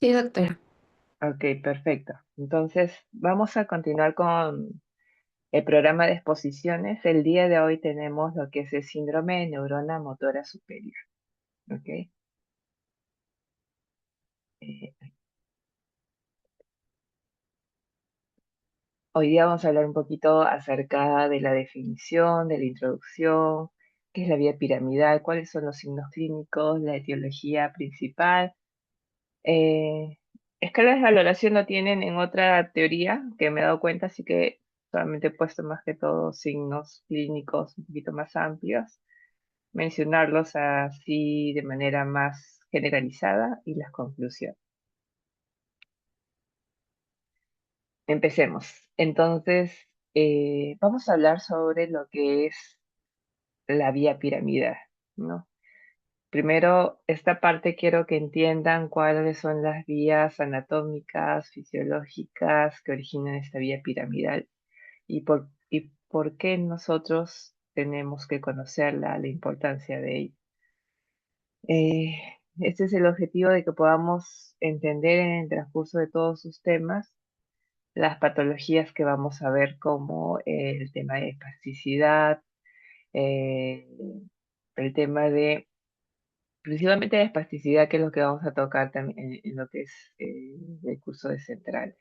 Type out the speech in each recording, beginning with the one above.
Sí, doctora. Ok, perfecto. Entonces, vamos a continuar con el programa de exposiciones. El día de hoy tenemos lo que es el síndrome de neurona motora superior. Ok. Eh, Hoy día vamos a hablar un poquito acerca de la definición, de la introducción, qué es la vía piramidal, cuáles son los signos clínicos, la etiología principal. Eh, Escalas de valoración no tienen en otra teoría que me he dado cuenta, así que solamente he puesto más que todo signos clínicos un poquito más amplios, mencionarlos así de manera más generalizada y las conclusiones. Empecemos. Entonces, vamos a hablar sobre lo que es la vía piramidal, ¿no? Primero, esta parte quiero que entiendan cuáles son las vías anatómicas, fisiológicas que originan esta vía piramidal y por qué nosotros tenemos que conocerla, la importancia de ella. Eh, este es el objetivo de que podamos entender en el transcurso de todos sus temas las patologías que vamos a ver como el tema de espasticidad, eh, el tema de principalmente de espasticidad, que es lo que vamos a tocar también en lo que es el curso de centrales,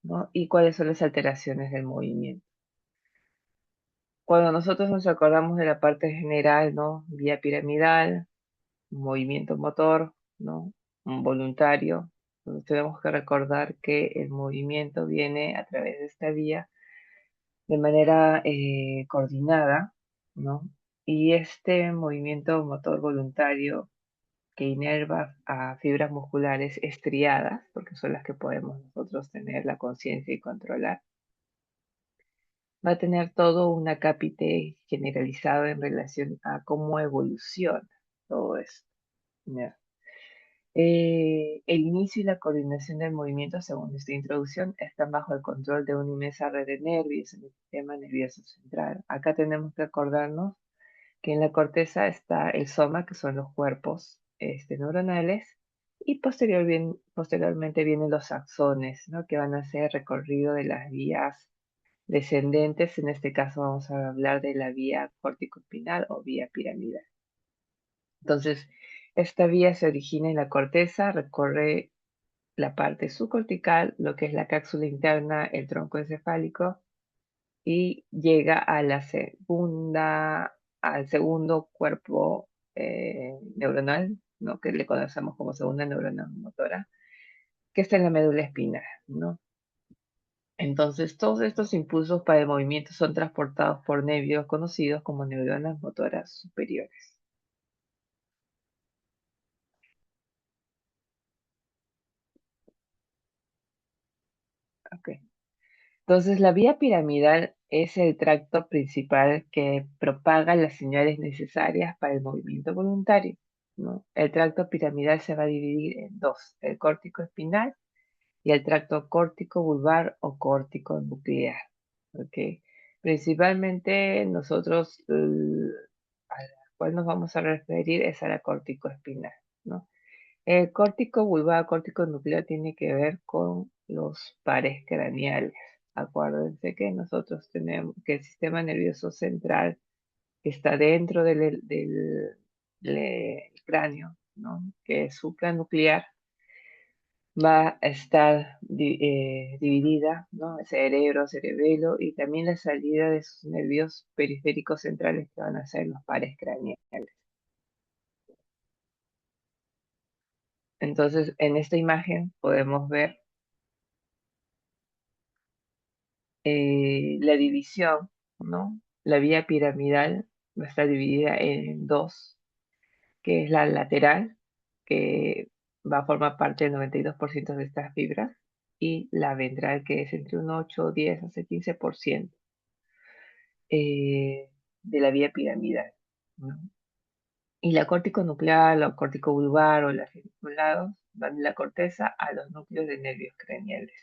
¿no? Y cuáles son las alteraciones del movimiento. Cuando nosotros nos acordamos de la parte general, ¿no? Vía piramidal, movimiento motor, ¿no? Un voluntario. Entonces tenemos que recordar que el movimiento viene a través de esta vía de manera coordinada, ¿no? Y este movimiento motor voluntario que inerva a fibras musculares estriadas, porque son las que podemos nosotros tener la conciencia y controlar, va a tener todo un acápite generalizado en relación a cómo evoluciona todo esto. ¿Ya? El inicio y la coordinación del movimiento, según esta introducción, están bajo el control de una inmensa red de nervios en el sistema nervioso central. Acá tenemos que acordarnos que en la corteza está el soma, que son los cuerpos neuronales, y posteriormente vienen los axones, ¿no? Que van a hacer recorrido de las vías descendentes. En este caso vamos a hablar de la vía corticoespinal o vía piramidal. Entonces, esta vía se origina en la corteza, recorre la parte subcortical, lo que es la cápsula interna, el tronco encefálico, y llega a al segundo cuerpo neuronal, ¿no? Que le conocemos como segunda neurona motora, que está en la médula espinal, ¿no? Entonces, todos estos impulsos para el movimiento son transportados por nervios conocidos como neuronas motoras superiores. ¿Ok? Entonces, la vía piramidal es el tracto principal que propaga las señales necesarias para el movimiento voluntario, ¿no? El tracto piramidal se va a dividir en dos, el córtico espinal y el tracto córtico bulbar o córtico nuclear, ¿ok? Principalmente nosotros a la cual nos vamos a referir es a la córtico espinal, ¿no? El córtico bulbar, córtico nuclear tiene que ver con los pares craneales. Acuérdense que nosotros tenemos que el sistema nervioso central está dentro del cráneo, ¿no? Que es supranuclear, va a estar dividida, ¿no? Cerebro, cerebelo y también la salida de sus nervios periféricos centrales que van a ser los pares craneales. Entonces, en esta imagen podemos ver la división, ¿no? La vía piramidal va a estar dividida en dos, que es la lateral, que va a formar parte del 92% de estas fibras, y la ventral, que es entre un 8, 10 hasta 15% de la vía piramidal, ¿no? Y la córtico-nuclear, o córtico-bulbar o las geniculados van de la corteza a los núcleos de nervios craneales.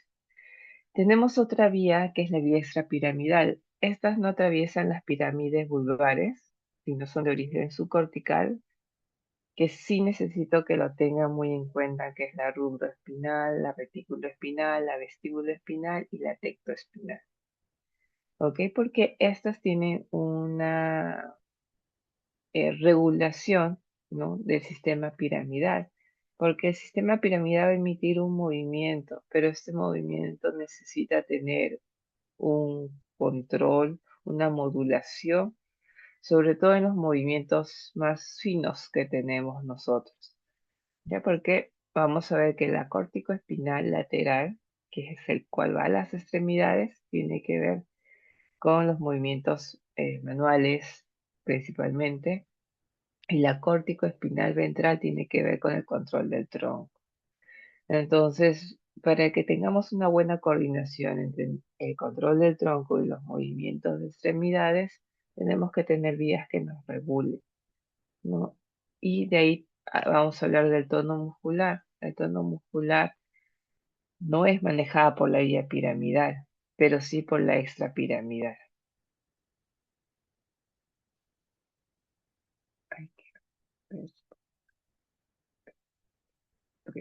Tenemos otra vía que es la vía extrapiramidal. Estas no atraviesan las pirámides vulvares, sino son de origen subcortical que sí necesito que lo tengan muy en cuenta, que es la rubroespinal, la retículoespinal, la vestíbuloespinal y la tectoespinal. ¿Ok? Porque estas tienen una regulación, ¿no?, del sistema piramidal. Porque el sistema piramidal va a emitir un movimiento, pero este movimiento necesita tener un control, una modulación, sobre todo en los movimientos más finos que tenemos nosotros. ¿Ya? Porque vamos a ver que la córtico-espinal lateral, que es el cual va a las extremidades, tiene que ver con los movimientos manuales principalmente, y la córtico-espinal ventral tiene que ver con el control del tronco. Entonces, para que tengamos una buena coordinación entre el control del tronco y los movimientos de extremidades, tenemos que tener vías que nos regulen, ¿no? Y de ahí vamos a hablar del tono muscular. El tono muscular no es manejada por la vía piramidal, pero sí por la extrapiramidal. Ay, ok.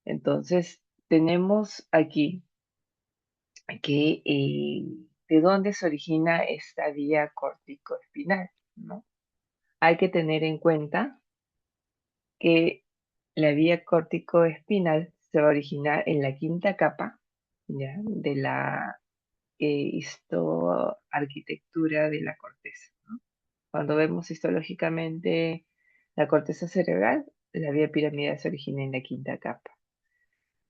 Entonces, tenemos aquí que de dónde se origina esta vía corticoespinal, ¿no? Hay que tener en cuenta que la vía corticoespinal se va a originar en la quinta capa, ¿ya?, de la histoarquitectura de la corteza, ¿no? Cuando vemos histológicamente la corteza cerebral, la vía piramidal se origina en la quinta capa.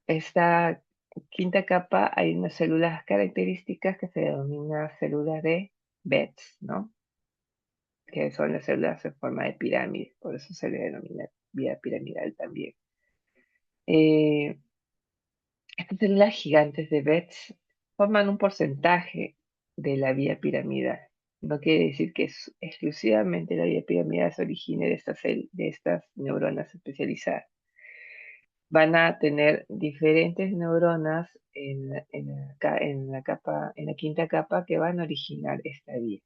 Esta quinta capa hay unas células características que se denominan células de Betz, ¿no?, que son las células en forma de pirámide, por eso se le denomina vía piramidal también. Eh, Estas células gigantes de Betz forman un porcentaje de la vía piramidal. No quiere decir que exclusivamente la vía piramidal se origine de estas neuronas especializadas. Van a tener diferentes neuronas en la quinta capa que van a originar esta vía.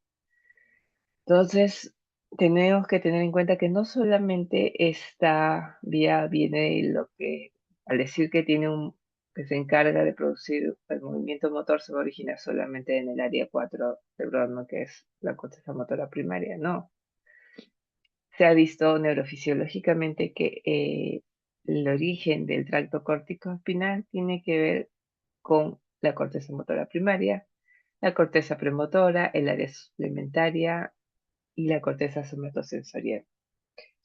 Entonces, tenemos que tener en cuenta que no solamente esta vía viene de lo que, al decir que que se encarga de producir el movimiento motor, se va a originar solamente en el área 4 del Brodmann, que es la corteza motora primaria. No. Se ha visto neurofisiológicamente que el origen del tracto córtico espinal tiene que ver con la corteza motora primaria, la corteza premotora, el área suplementaria y la corteza somatosensorial.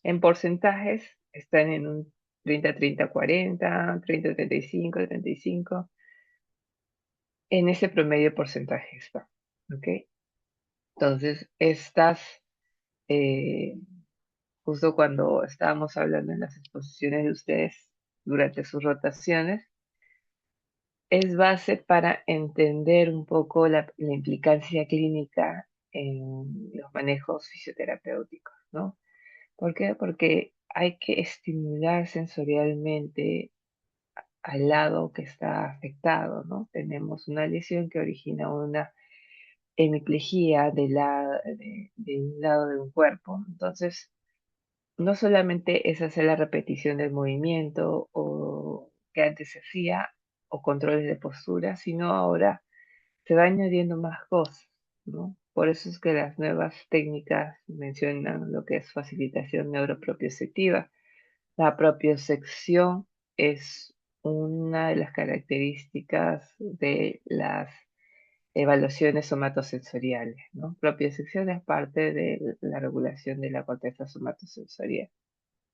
En porcentajes están en un 30-30-40, 30-35-35. En ese promedio porcentaje está. ¿Ok? Entonces, eh, justo cuando estábamos hablando en las exposiciones de ustedes durante sus rotaciones, es base para entender un poco la implicancia clínica en los manejos fisioterapéuticos, ¿no? ¿Por qué? Porque hay que estimular sensorialmente al lado que está afectado, ¿no? Tenemos una lesión que origina una hemiplegia de un lado de un cuerpo. Entonces, no solamente es hacer la repetición del movimiento o que antes se hacía o controles de postura, sino ahora se va añadiendo más cosas, ¿no? Por eso es que las nuevas técnicas mencionan lo que es facilitación neuropropioceptiva. La propiocepción es una de las características de las evaluaciones somatosensoriales, ¿no? Propiocepción es parte de la regulación de la corteza somatosensorial,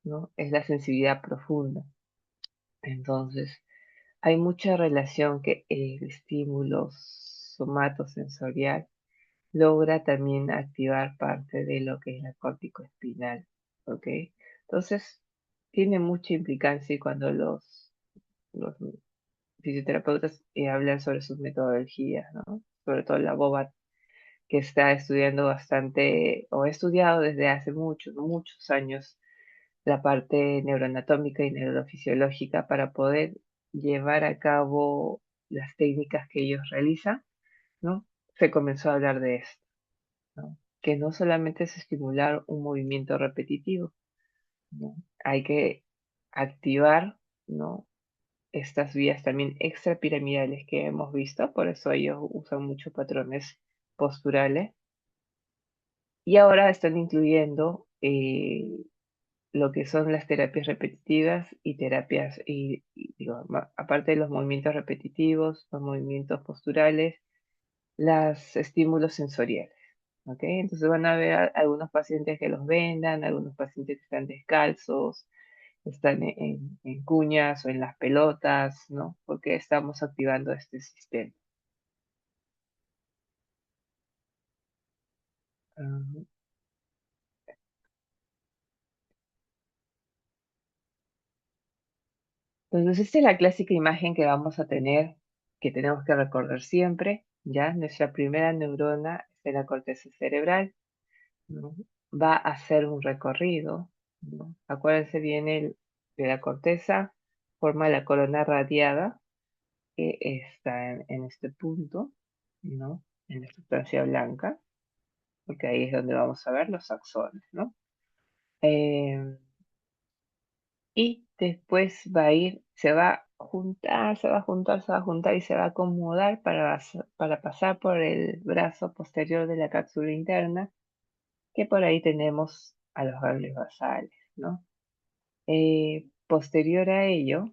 ¿no? Es la sensibilidad profunda. Entonces, hay mucha relación que el estímulo somatosensorial logra también activar parte de lo que es la corticoespinal, ¿ok? Entonces, tiene mucha implicancia y cuando los fisioterapeutas hablan sobre sus metodologías, ¿no? Sobre todo la BOBAT, que está estudiando bastante, o ha estudiado desde hace muchos, muchos años, la parte neuroanatómica y neurofisiológica para poder llevar a cabo las técnicas que ellos realizan, ¿no? Se comenzó a hablar de esto, ¿no? Que no solamente es estimular un movimiento repetitivo, ¿no? Hay que activar, ¿no? Estas vías también extrapiramidales que hemos visto, por eso ellos usan muchos patrones posturales. Y ahora están incluyendo lo que son las terapias repetitivas y terapias, digo, aparte de los movimientos repetitivos, los movimientos posturales, los estímulos sensoriales. ¿Ok? Entonces van a ver algunos pacientes que los vendan, algunos pacientes que están descalzos, están en cuñas o en las pelotas, ¿no? Porque estamos activando este sistema. Ah, Entonces, esta es la clásica imagen que vamos a tener, que tenemos que recordar siempre, ¿ya? Nuestra primera neurona es la corteza cerebral, ¿no? Va a hacer un recorrido, ¿no? Acuérdense bien de la corteza, forma la corona radiada, que está en este punto, ¿no? En la sustancia blanca, porque ahí es donde vamos a ver los axones, ¿no? Eh, y después va a ir, se va a juntar, se va a juntar, se va a juntar y se va a acomodar para pasar por el brazo posterior de la cápsula interna, que por ahí tenemos a los ganglios basales, ¿no? Posterior a ello,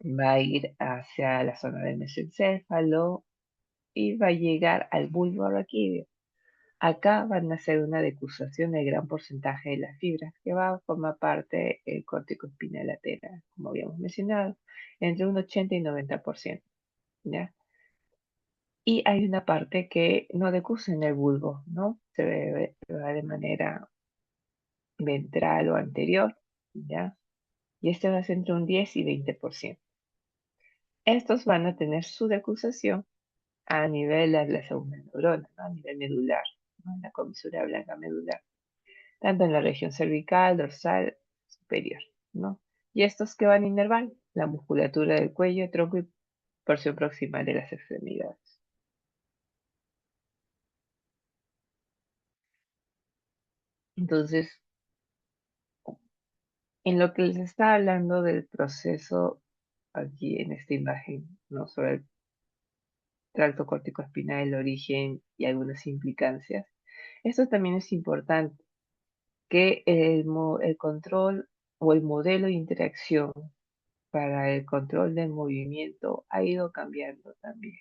va a ir hacia la zona del mesencéfalo y va a llegar al bulbo raquídeo. Acá van a hacer una decusación del gran porcentaje de las fibras que va a formar parte del córtico espinal lateral, como habíamos mencionado, entre un 80 y 90%, ¿ya? Y hay una parte que no decusa en el bulbo, ¿no? Va de manera ventral o anterior, ¿ya? Y este va a ser entre un 10 y 20%. Estos van a tener su decusación a nivel de la segunda neurona, ¿no? A nivel medular, ¿no? En la comisura blanca medular, tanto en la región cervical, dorsal, superior, ¿no? Y estos que van a inervar la musculatura del cuello, tronco y porción proximal de las extremidades. Entonces, en lo que les está hablando del proceso aquí en esta imagen, ¿no? Sobre el tracto córtico espinal, el origen y algunas implicancias, esto también es importante, que el control o el modelo de interacción para el control del movimiento ha ido cambiando también,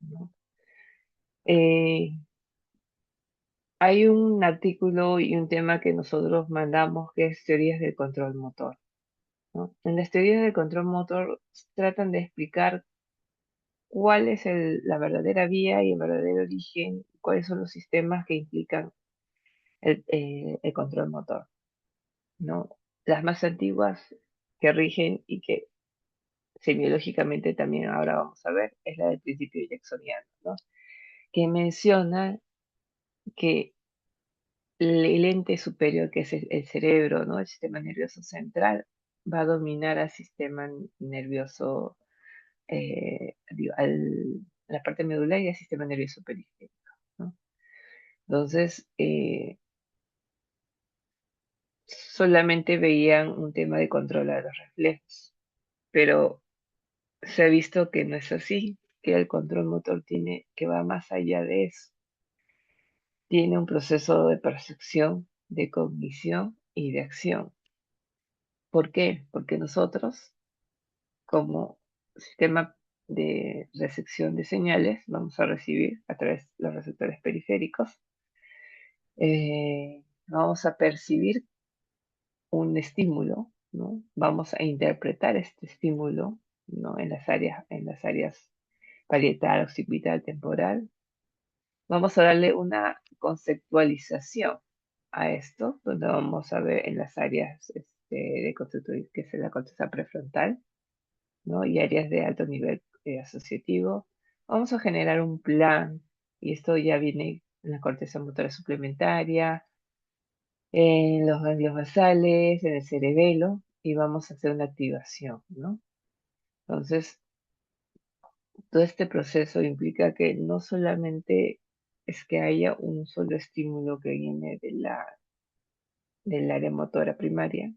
¿no? Eh, Hay un artículo y un tema que nosotros mandamos que es teorías del control motor, ¿no? En las teorías del control motor tratan de explicar cuál es la verdadera vía y el verdadero origen, cuáles son los sistemas que implican el control motor, ¿no? Las más antiguas que rigen y que semiológicamente también ahora vamos a ver es la del principio jacksoniano, ¿no? Que menciona que el ente superior, que es el cerebro, ¿no? El sistema nervioso central, va a dominar al sistema nervioso, la parte medular y al sistema nervioso periférico, ¿no? Entonces, solamente veían un tema de controlar los reflejos, pero se ha visto que no es así, que el control motor que va más allá de eso. Tiene un proceso de percepción, de cognición y de acción. ¿Por qué? Porque nosotros, como sistema de recepción de señales, vamos a recibir a través de los receptores periféricos, vamos a percibir un estímulo, ¿no? Vamos a interpretar este estímulo, ¿no? En las áreas parietal, occipital, temporal. Vamos a darle una conceptualización a esto, donde vamos a ver en las áreas de conceptualización, que es la corteza prefrontal, ¿no? Y áreas de alto nivel asociativo. Vamos a generar un plan, y esto ya viene en la corteza motora suplementaria, en los ganglios basales, en el cerebelo, y vamos a hacer una activación, ¿no? Entonces, todo este proceso implica que no solamente es que haya un solo estímulo que viene del área motora primaria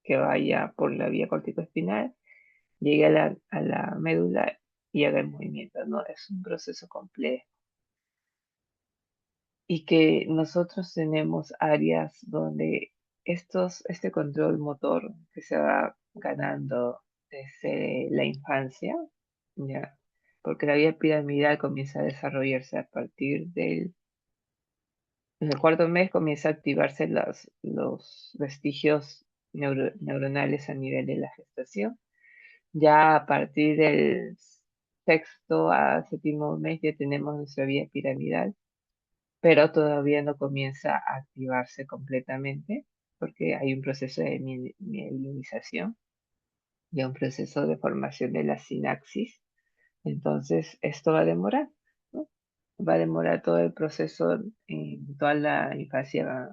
que vaya por la vía corticoespinal, llegue a la médula y haga el movimiento, ¿no? Es un proceso complejo. Y que nosotros tenemos áreas donde este control motor que se va ganando desde la infancia, ¿ya? Porque la vía piramidal comienza a desarrollarse a partir en el cuarto mes comienza a activarse los vestigios neuronales a nivel de la gestación. Ya a partir del sexto a séptimo mes ya tenemos nuestra vía piramidal, pero todavía no comienza a activarse completamente porque hay un proceso de mielinización y un proceso de formación de la sinapsis. Entonces, esto va a demorar, ¿no? Va a demorar todo el proceso en toda la infancia,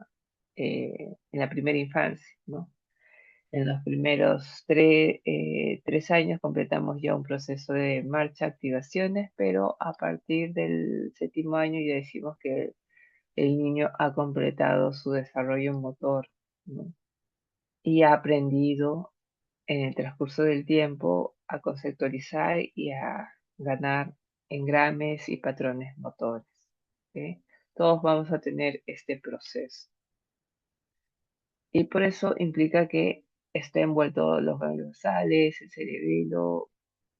en la primera infancia, ¿no? En los primeros 3 años completamos ya un proceso de marcha, activaciones, pero a partir del séptimo año ya decimos que el niño ha completado su desarrollo motor, ¿no? Y ha aprendido en el transcurso del tiempo a conceptualizar y a ganar engrames y patrones motores. ¿Ok? Todos vamos a tener este proceso. Y por eso implica que está envuelto los ganglios basales, el cerebelo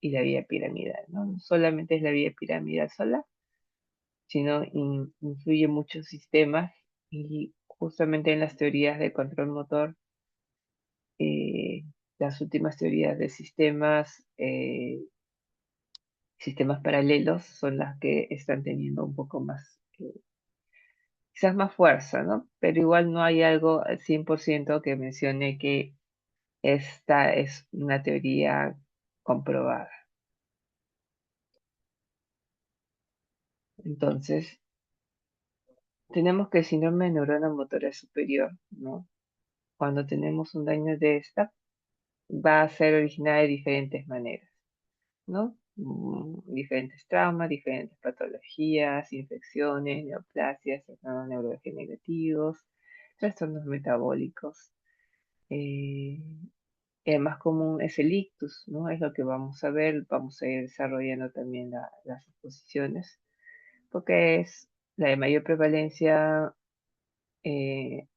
y la vía piramidal, ¿no? No solamente es la vía piramidal sola, sino influye muchos sistemas y justamente en las teorías de control motor, eh, las últimas teorías de sistemas paralelos son las que están teniendo un poco más, quizás más fuerza, ¿no? Pero igual no hay algo al 100% que mencione que esta es una teoría comprobada. Entonces, tenemos que el síndrome de neurona motora superior, ¿no? Cuando tenemos un daño de esta, va a ser originada de diferentes maneras, ¿no? Diferentes traumas, diferentes patologías, infecciones, neoplasias, trastornos neurodegenerativos, trastornos metabólicos. Eh, el más común es el ictus, ¿no? Es lo que vamos a ver, vamos a ir desarrollando también las exposiciones, porque es la de mayor prevalencia, eh,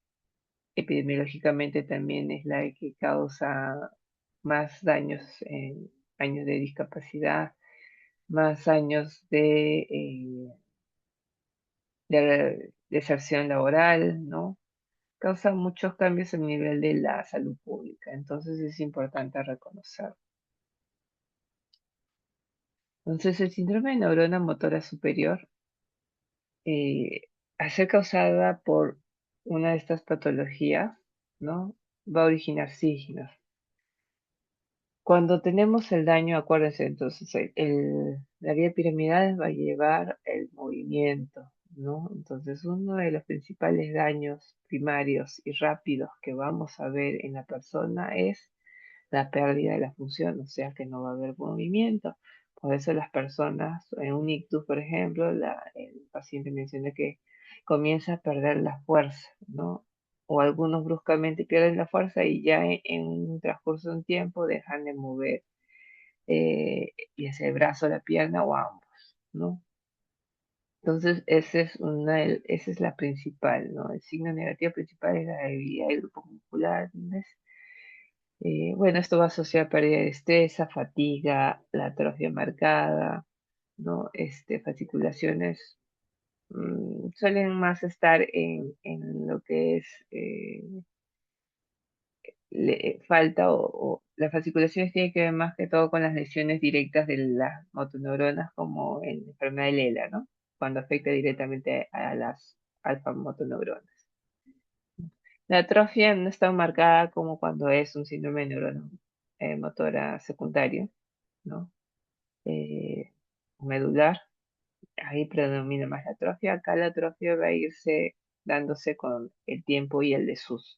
epidemiológicamente también es la que causa más daños en años de discapacidad, más años de deserción laboral, ¿no? Causa muchos cambios a nivel de la salud pública, entonces es importante reconocerlo. Entonces, el síndrome de neurona motora superior, eh, al ser causada por una de estas patologías, ¿no? Va a originar signos. Cuando tenemos el daño, acuérdense, entonces la vía piramidal va a llevar el movimiento, ¿no? Entonces, uno de los principales daños primarios y rápidos que vamos a ver en la persona es la pérdida de la función, o sea que no va a haber movimiento. Por eso las personas, en un ictus, por ejemplo, el paciente menciona que comienza a perder la fuerza, ¿no? O algunos bruscamente pierden la fuerza y ya en un transcurso de un tiempo dejan de mover, ya sea el brazo, la pierna o ambos, ¿no? Entonces, esa es la principal, ¿no? El signo negativo principal es la debilidad del grupo muscular, ¿ves? Bueno, esto va a asociar pérdida de destreza, fatiga, la atrofia marcada, ¿no? Fasciculaciones suelen más estar en lo que es falta o las fasciculaciones tienen que ver más que todo con las lesiones directas de las motoneuronas, como en la enfermedad de Lela, ¿no? Cuando afecta directamente a las alfa motoneuronas. La atrofia no es tan marcada como cuando es un síndrome de neurona motora secundario, ¿no? Eh, Medular, ahí predomina más la atrofia. Acá la atrofia va a irse dándose con el tiempo y el desuso.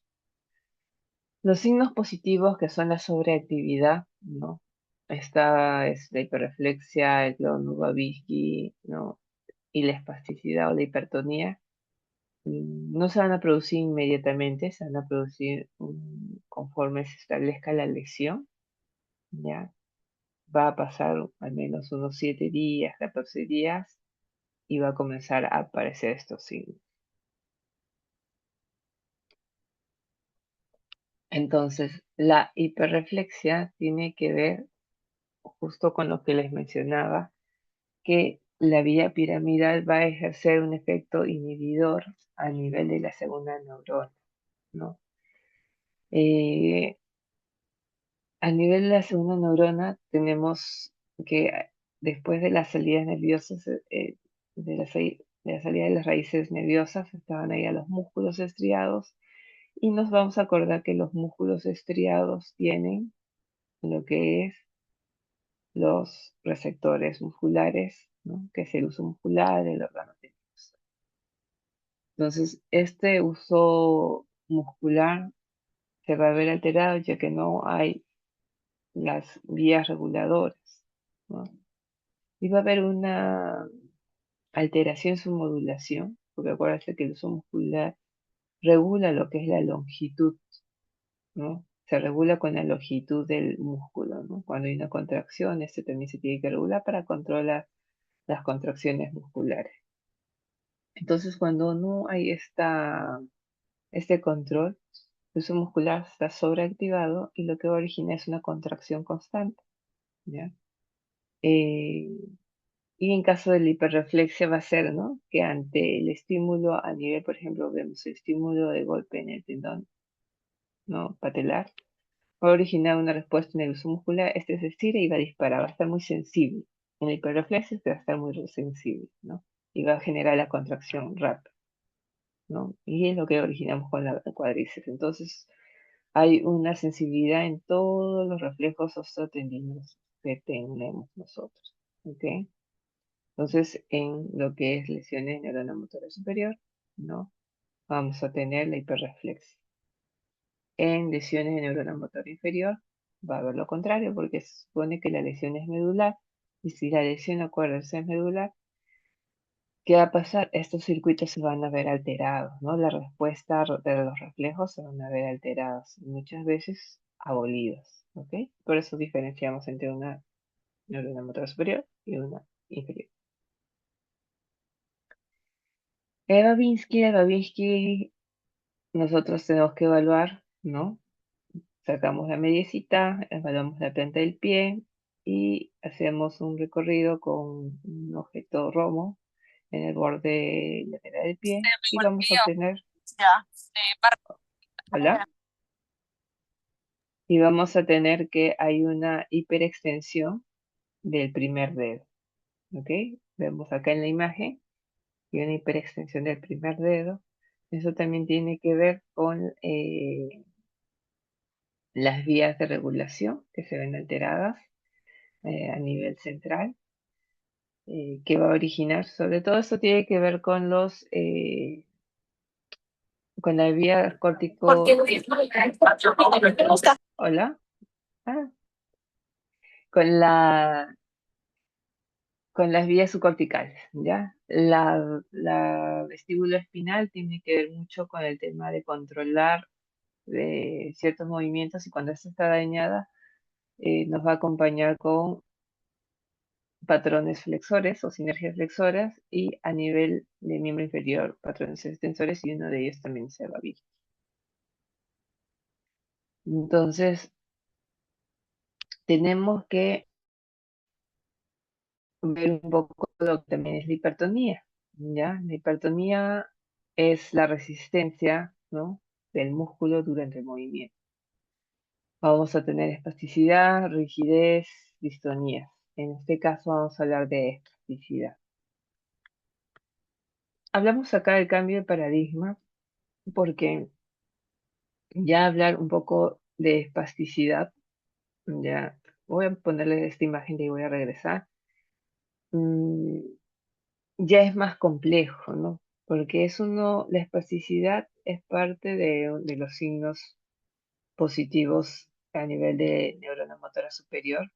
Los signos positivos que son la sobreactividad, ¿no? Esta es la hiperreflexia, el clon ¿no? Y la espasticidad o la hipertonía. no se van a producir inmediatamente, se van a producir conforme se establezca la lesión, ¿ya? Va a pasar al menos unos 7 días, 14 días y va a comenzar a aparecer estos signos. Entonces, la hiperreflexia tiene que ver justo con lo que les mencionaba, que la vía piramidal va a ejercer un efecto inhibidor a nivel de la segunda neurona, ¿no? Eh, a nivel de la segunda neurona tenemos que después de las salidas nerviosas, de la salida de las raíces nerviosas, estaban ahí a los músculos estriados y nos vamos a acordar que los músculos estriados tienen lo que es los receptores musculares, ¿no? Que es el uso muscular, el órgano tendinoso. Entonces, este uso muscular se va a ver alterado ya que no hay las vías reguladoras, ¿no? Y va a haber una alteración en su modulación, porque acuérdense que el uso muscular regula lo que es la longitud, ¿no? Se regula con la longitud del músculo, ¿no? Cuando hay una contracción, este también se tiene que regular para controlar las contracciones musculares. Entonces, cuando no hay este control, el uso muscular está sobreactivado y lo que va a originar es una contracción constante, ¿ya? Eh, y en caso de la hiperreflexia va a ser, ¿no? Que ante el estímulo a nivel, por ejemplo, vemos el estímulo de golpe en el tendón, ¿no? Patelar, va a originar una respuesta en el uso muscular, este se estira y va a disparar, va a estar muy sensible. En la hiperreflexia va a estar muy sensible, ¿no? Y va a generar la contracción rápida, ¿no? Y es lo que originamos con la cuádriceps. Entonces, hay una sensibilidad en todos los reflejos osteotendinos que tenemos nosotros, ¿ok? Entonces, en lo que es lesiones de neurona motora superior, ¿no? Vamos a tener la hiperreflexia. En lesiones de neurona motora inferior, va a haber lo contrario, porque se supone que la lesión es medular, y si la lesión, acuérdense, es medular, ¿qué va a pasar? Estos circuitos se van a ver alterados, ¿no? La respuesta de los reflejos se van a ver alterados, y muchas veces abolidos, ¿ok? Por eso diferenciamos entre una neurona motora superior y una inferior. Babinski, nosotros tenemos que evaluar, ¿no? Sacamos la mediecita, evaluamos la planta del pie y hacemos un recorrido con un objeto romo en el borde lateral del pie y vamos a obtener, hola, y vamos a tener que hay una hiperextensión del primer dedo, ¿ok? Vemos acá en la imagen y una hiperextensión del primer dedo. Eso también tiene que ver con las vías de regulación que se ven alteradas a nivel central, que va a originar, sobre todo esto tiene que ver con con la vía hola, ah, con con las vías subcorticales, ¿ya? La vestíbula espinal tiene que ver mucho con el tema de controlar ciertos movimientos y cuando esta está dañada, nos va a acompañar con patrones flexores o sinergias flexoras y a nivel de miembro inferior patrones extensores y uno de ellos también se va a ver. Entonces, tenemos que ver un poco lo que también es la hipertonía, ¿ya? La hipertonía es la resistencia, ¿no? Del músculo durante el movimiento. Vamos a tener espasticidad, rigidez, distonías. En este caso vamos a hablar de espasticidad. Hablamos acá del cambio de paradigma porque ya hablar un poco de espasticidad, ya voy a ponerle esta imagen y voy a regresar. Mm, ya es más complejo, ¿no? Porque la espasticidad es parte de los signos positivos a nivel de neurona motora superior,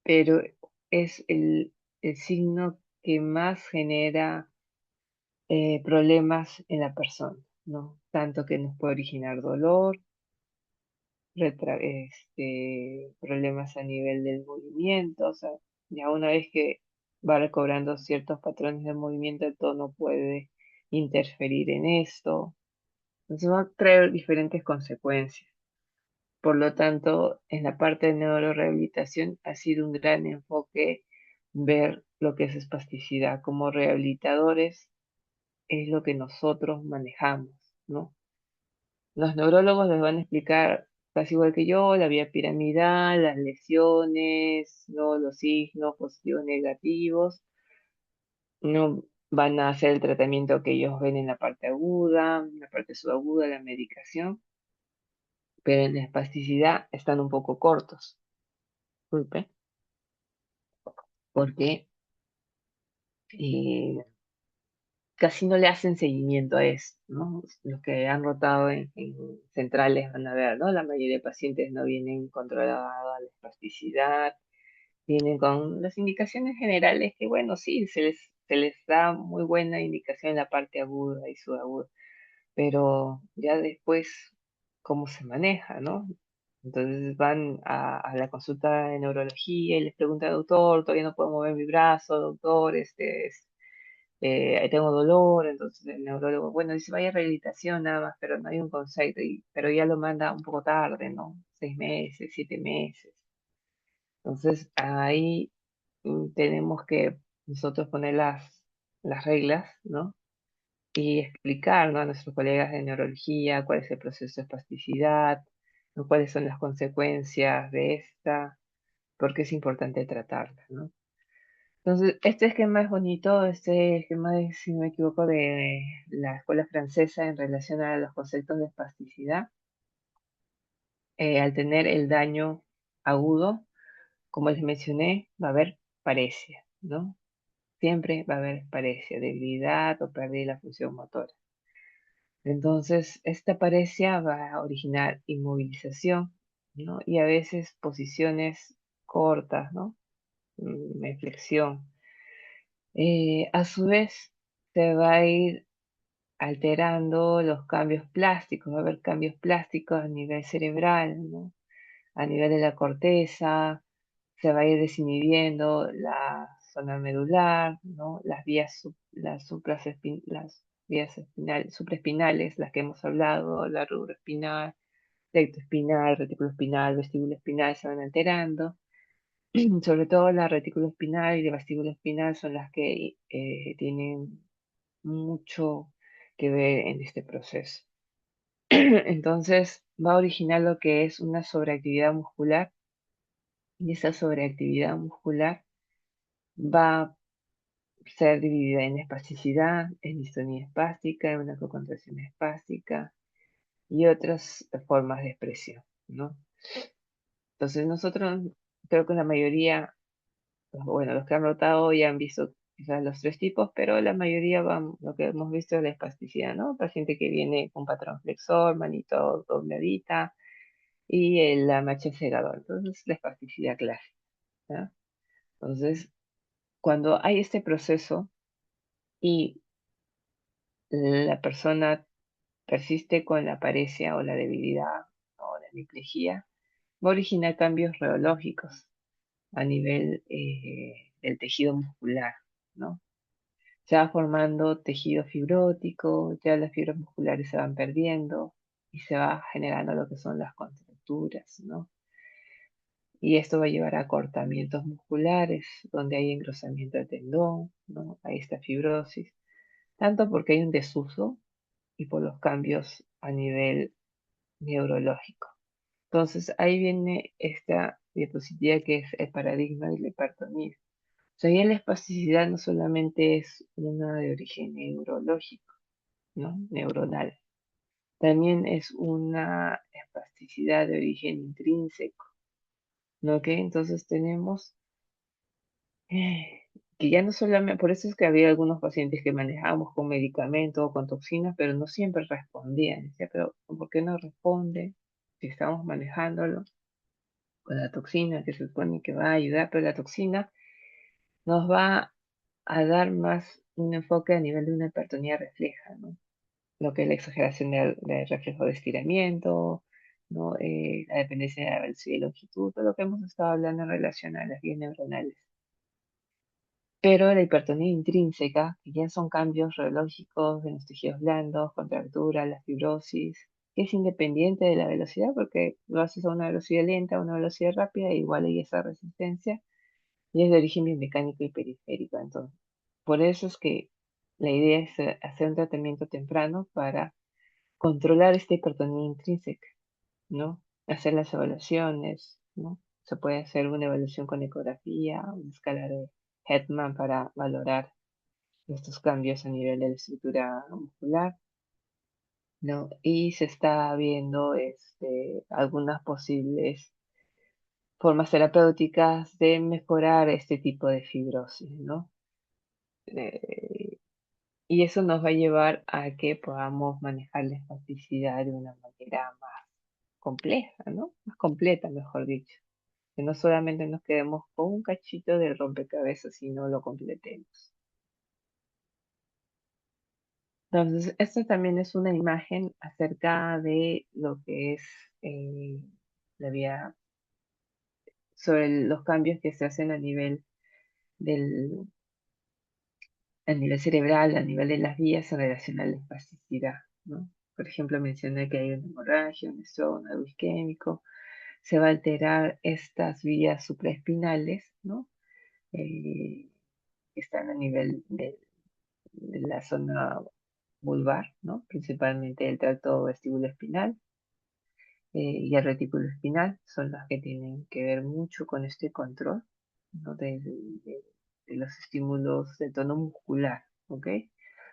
pero es el signo que más genera problemas en la persona, ¿no? Tanto que nos puede originar dolor, problemas a nivel del movimiento, o sea, ya una vez que va recobrando ciertos patrones de movimiento, el tono puede interferir en esto. Entonces va a traer diferentes consecuencias. Por lo tanto, en la parte de neurorehabilitación ha sido un gran enfoque ver lo que es espasticidad. Como rehabilitadores es lo que nosotros manejamos, ¿no? Los neurólogos les van a explicar, casi igual que yo, la vía piramidal, las lesiones, ¿no? Los signos positivos, negativos, no van a hacer el tratamiento que ellos ven en la parte subaguda, la medicación, pero en la espasticidad están un poco cortos. Disculpe, porque eh, casi no le hacen seguimiento a eso, ¿no? Los que han rotado en centrales van a ver, ¿no? La mayoría de pacientes no vienen controlados a la espasticidad, vienen con las indicaciones generales que, bueno, sí, se les da muy buena indicación en la parte aguda y subaguda, pero ya después, ¿cómo se maneja, no? Entonces van a la consulta de neurología y les preguntan, doctor, todavía no puedo mover mi brazo, doctor, tengo dolor, entonces el neurólogo, bueno, dice, vaya a rehabilitación nada más, pero no hay un concepto, pero ya lo manda un poco tarde, ¿no? 6 meses, 7 meses. Entonces ahí tenemos que nosotros poner las reglas, ¿no? Y explicar, ¿no? A nuestros colegas de neurología cuál es el proceso de espasticidad, ¿no? Cuáles son las consecuencias de esta, por qué es importante tratarla, ¿no? Entonces, este esquema es bonito, este esquema es, si no me equivoco, de la escuela francesa en relación a los conceptos de espasticidad. Al tener el daño agudo, como les mencioné, va a haber paresia, ¿no? Siempre va a haber paresia, debilidad o pérdida de la función motora. Entonces, esta paresia va a originar inmovilización, ¿no? Y a veces posiciones cortas, ¿no? Flexión. A su vez, se va a ir alterando los cambios plásticos, va a haber cambios plásticos a nivel cerebral, ¿no? A nivel de la corteza, se va a ir desinhibiendo la zona medular, ¿no? Las vías supraespinales, las que hemos hablado, la rubro espinal, recto espinal, retículo espinal, vestíbulo espinal se van alterando. Sobre todo la retículo espinal y la vestíbulo espinal son las que tienen mucho que ver en este proceso. Entonces va a originar lo que es una sobreactividad muscular y esa sobreactividad muscular va a ser dividida en espasticidad, en distonía espástica, en una contracción espástica y otras formas de expresión, ¿no? Entonces nosotros creo que la mayoría, bueno, los que han rotado ya han visto quizás los tres tipos, pero la mayoría lo que hemos visto es la espasticidad, ¿no? Paciente que viene con patrón flexor, manito dobladita y la macha cegador. Entonces, la espasticidad clásica, ¿ya? Entonces, cuando hay este proceso y la persona persiste con la paresia o la debilidad o la hemiplegia, va a originar cambios reológicos a nivel del tejido muscular, ¿no? Se va formando tejido fibrótico, ya las fibras musculares se van perdiendo y se va generando lo que son las contracturas, ¿no? Y esto va a llevar a acortamientos musculares, donde hay engrosamiento de tendón, ¿no? Hay esta fibrosis, tanto porque hay un desuso y por los cambios a nivel neurológico. Entonces ahí viene esta diapositiva que es el paradigma de la hipertonía. O sea, ya la espasticidad no solamente es una de origen neurológico, ¿no? Neuronal. También es una espasticidad de origen intrínseco, ¿no? Que entonces tenemos que ya no solamente, por eso es que había algunos pacientes que manejábamos con medicamentos o con toxinas, pero no siempre respondían. Decía, pero ¿por qué no responde? Si estamos manejándolo con la toxina, que se supone que va a ayudar, pero la toxina nos va a dar más un enfoque a nivel de una hipertonía refleja, ¿no? Lo que es la exageración del reflejo de estiramiento, ¿no? La dependencia de la velocidad y longitud, todo lo que hemos estado hablando en relación a las vías neuronales. Pero la hipertonía intrínseca, que ya son cambios reológicos en los tejidos blandos, contractura, la fibrosis, que es independiente de la velocidad, porque lo haces a una velocidad lenta, a una velocidad rápida, e igual hay esa resistencia, y es de origen biomecánico y periférico. Entonces, por eso es que la idea es hacer un tratamiento temprano para controlar esta hipertonía intrínseca, ¿no? Hacer las evaluaciones, ¿no? Se puede hacer una evaluación con ecografía, una escala de Hetman para valorar estos cambios a nivel de la estructura muscular, ¿no? Y se está viendo algunas posibles formas terapéuticas de mejorar este tipo de fibrosis, ¿no? Eh, y eso nos va a llevar a que podamos manejar la espasticidad de una manera más compleja, ¿no? Más completa, mejor dicho. Que no solamente nos quedemos con un cachito del rompecabezas, sino lo completemos. Entonces, esta también es una imagen acerca de lo que es eh, la vía, sobre los cambios que se hacen del, a nivel cerebral, a nivel de las vías en relación a la espasticidad, ¿no? Por ejemplo, mencioné que hay una hemorragia, un stroke, un algo isquémico, se va a alterar estas vías supraespinales, ¿no? Eh, que están a nivel de la zona vulvar, ¿no? Principalmente el tracto vestibuloespinal y el retículo espinal son las que tienen que ver mucho con este control, ¿no? De los estímulos de tono muscular, ¿ok?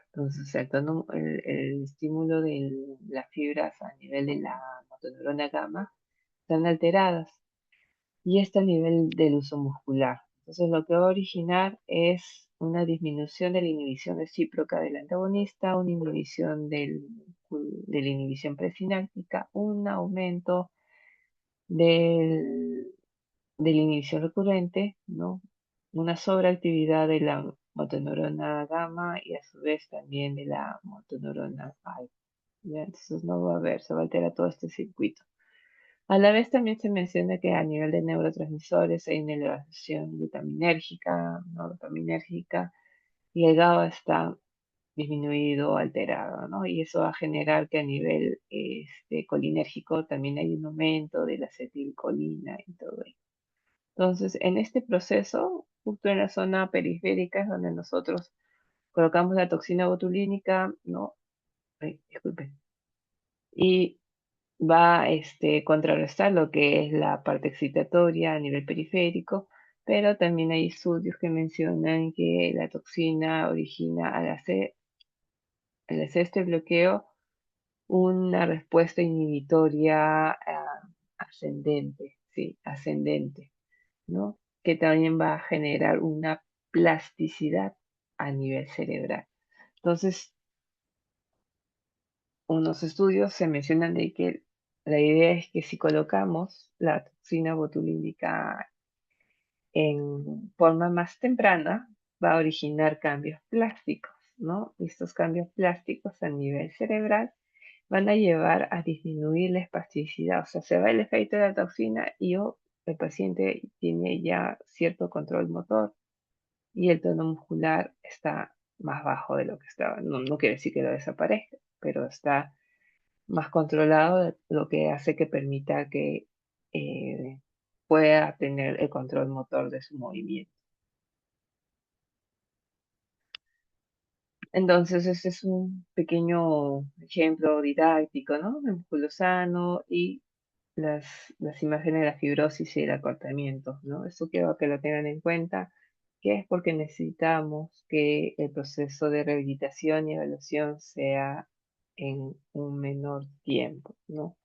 Entonces, el estímulo de las fibras a nivel de la motoneurona gamma están alteradas y este a nivel del uso muscular. Entonces, lo que va a originar es una disminución de la inhibición recíproca del antagonista, una inhibición de la inhibición presináptica, un aumento del, de la inhibición recurrente, ¿no? Una sobreactividad de la motoneurona gamma y a su vez también de la motoneurona alfa. ¿Ya? Entonces no va a haber, se va a alterar todo este circuito. A la vez también se menciona que a nivel de neurotransmisores hay una elevación glutaminérgica, noradrenérgica, y el GABA está disminuido, alterado, ¿no? Y eso va a generar que a nivel colinérgico también hay un aumento de la acetilcolina y todo eso. Entonces, en este proceso, justo en la zona periférica es donde nosotros colocamos la toxina botulínica, ¿no? Ay, disculpen. Y va contrarrestar lo que es la parte excitatoria a nivel periférico, pero también hay estudios que mencionan que la toxina origina al hacer este bloqueo una respuesta inhibitoria ascendente, sí, ascendente, ¿no? Que también va a generar una plasticidad a nivel cerebral. Entonces, unos estudios se mencionan de que la idea es que si colocamos la toxina botulínica en forma más temprana, va a originar cambios plásticos, ¿no? Y estos cambios plásticos a nivel cerebral van a llevar a disminuir la espasticidad, o sea, se va el efecto de la toxina y el paciente tiene ya cierto control motor y el tono muscular está más bajo de lo que estaba. No, no quiere decir que lo desaparezca, pero está más controlado, lo que hace que permita que eh, pueda tener el control motor de su movimiento. Entonces, este es un pequeño ejemplo didáctico, ¿no? De músculo sano y las, las imágenes de la fibrosis y el acortamiento, ¿no? Esto quiero que lo tengan en cuenta, que es porque necesitamos que el proceso de rehabilitación y evaluación sea en un menor tiempo, ¿no?